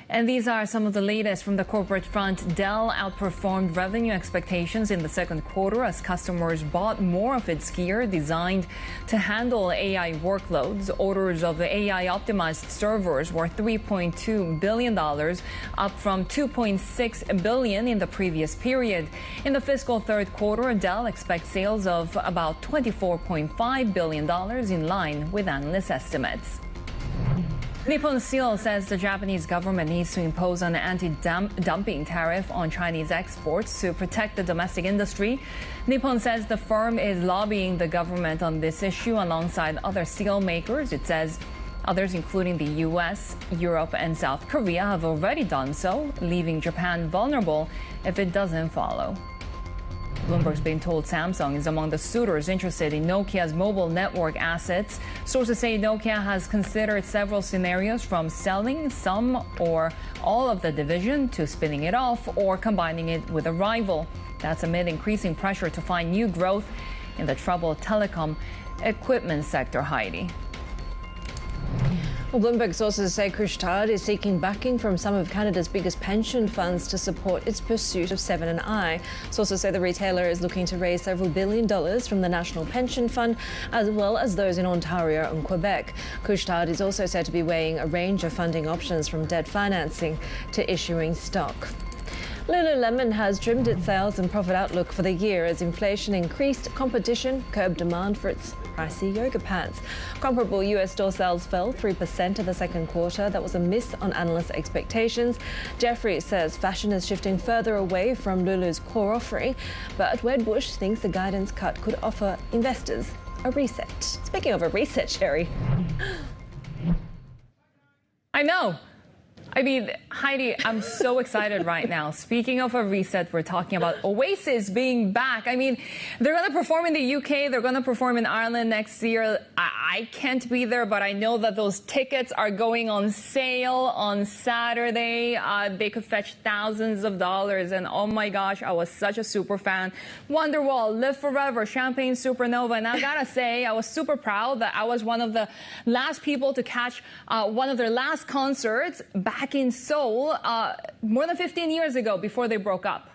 And these are some of the latest from the corporate front. Dell outperformed revenue expectations in the second quarter as customers bought more of its gear designed to handle AI workloads. Orders of the AI-optimized servers were $3.2 billion, up from $2.6 billion in the previous period. In the fiscal third quarter, Dell expects sales of about $24.5 billion, in line with analyst estimates. Nippon Steel says the Japanese government needs to impose an anti-dumping tariff on Chinese exports to protect the domestic industry. Nippon says the firm is lobbying the government on this issue alongside other steel makers. It says others, including the U.S., Europe, and South Korea, have already done so, leaving Japan vulnerable if it doesn't follow. Bloomberg's been told Samsung is among the suitors interested in Nokia's mobile network assets. Sources say Nokia has considered several scenarios, from selling some or all of the division to spinning it off or combining it with a rival. That's amid increasing pressure to find new growth in the troubled telecom equipment sector. Haidi. Well, Bloomberg sources say Stroud-Watts is seeking backing from some of Canada's biggest pension funds to support its pursuit of Seven & I. Sources say the retailer is looking to raise several $1 billion from the National Pension Fund, as well as those in Ontario and Quebec. Stroud-Watts is also said to be weighing a range of funding options, from debt financing to issuing stock. Lululemon has trimmed its sales and profit outlook for the year as inflation increased, competition curbed demand for its pricey yoga pants. Comparable US store sales fell 3% in the second quarter. That was a miss on analyst expectations. Jeffrey says fashion is shifting further away from Lulu's core offering, but Wedbush thinks the guidance cut could offer investors a reset. Speaking of a reset, Shery. I know. I mean, Heidi, I'm so excited right now. Speaking of a reset, we're talking about Oasis being back. I mean, they're going to perform in the UK. They're going to perform in Ireland next year. I can't be there, but I know that those tickets are going on sale on Saturday. They could fetch thousands of dollars. And oh my gosh, I was such a super fan. Wonderwall, Live Forever, Champagne Supernova. And I gotta say, I was super proud that I was one of the last people to catch one of their last concerts back in Seoul more than 15 years ago before they broke up.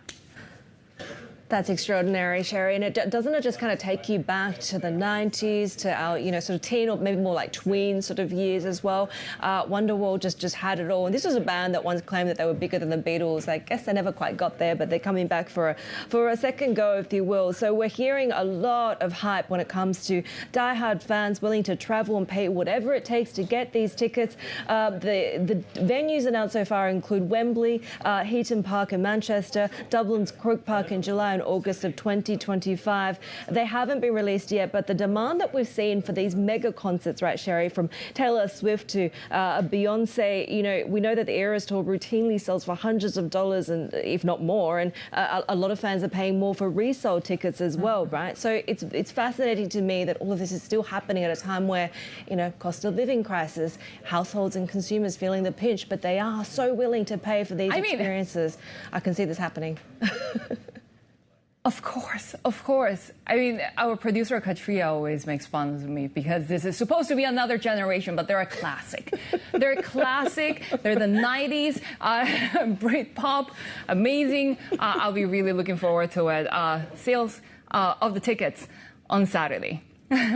That's extraordinary, Shery. And doesn't it just kind of take you back to the 90s, to our, sort of teen or maybe more like tween sort of years as well? Wonderwall just had it all. And this was a band that once claimed that they were bigger than the Beatles. I guess they never quite got there, but they're coming back for a second go, if you will. So we're hearing a lot of hype when it comes to diehard fans willing to travel and pay whatever it takes to get these tickets. The venues announced so far include Wembley, Heaton Park in Manchester, Dublin's Croke Park in July, August of 2025. They haven't been released yet, but the demand that we've seen for these mega concerts, right, Shery, from Taylor Swift to Beyonce, we know that the Eras Tour routinely sells for hundreds of dollars, and if not more, and a lot of fans are paying more for resale tickets as well, right? So it's fascinating to me that all of this is still happening at a time where, cost of living crisis, households and consumers feeling the pinch, but they are so willing to pay for these experiences. I can see this happening. Of course. I mean, our producer Katria always makes fun of me because this is supposed to be another generation, but they're a classic. They're the 90s, Britpop, amazing. I'll be really looking forward to it. Sales of the tickets on Saturday.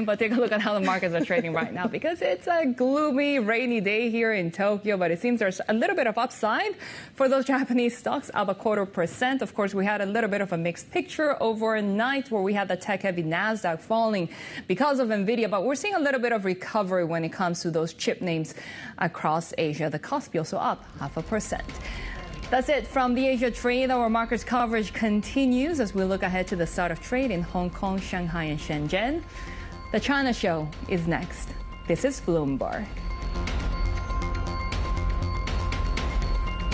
But take a look at how the markets are trading right now, because it's a gloomy, rainy day here in Tokyo, but it seems there's a little bit of upside for those Japanese stocks, up 0.25%. Of course, we had a little bit of a mixed picture overnight where we had the tech-heavy Nasdaq falling because of Nvidia, but we're seeing a little bit of recovery when it comes to those chip names across Asia. The Kospi also up 0.5%. That's it from the Asia trade. Our markets coverage continues as we look ahead to the start of trade in Hong Kong, Shanghai, and Shenzhen. The China show is next. This is Bloomberg.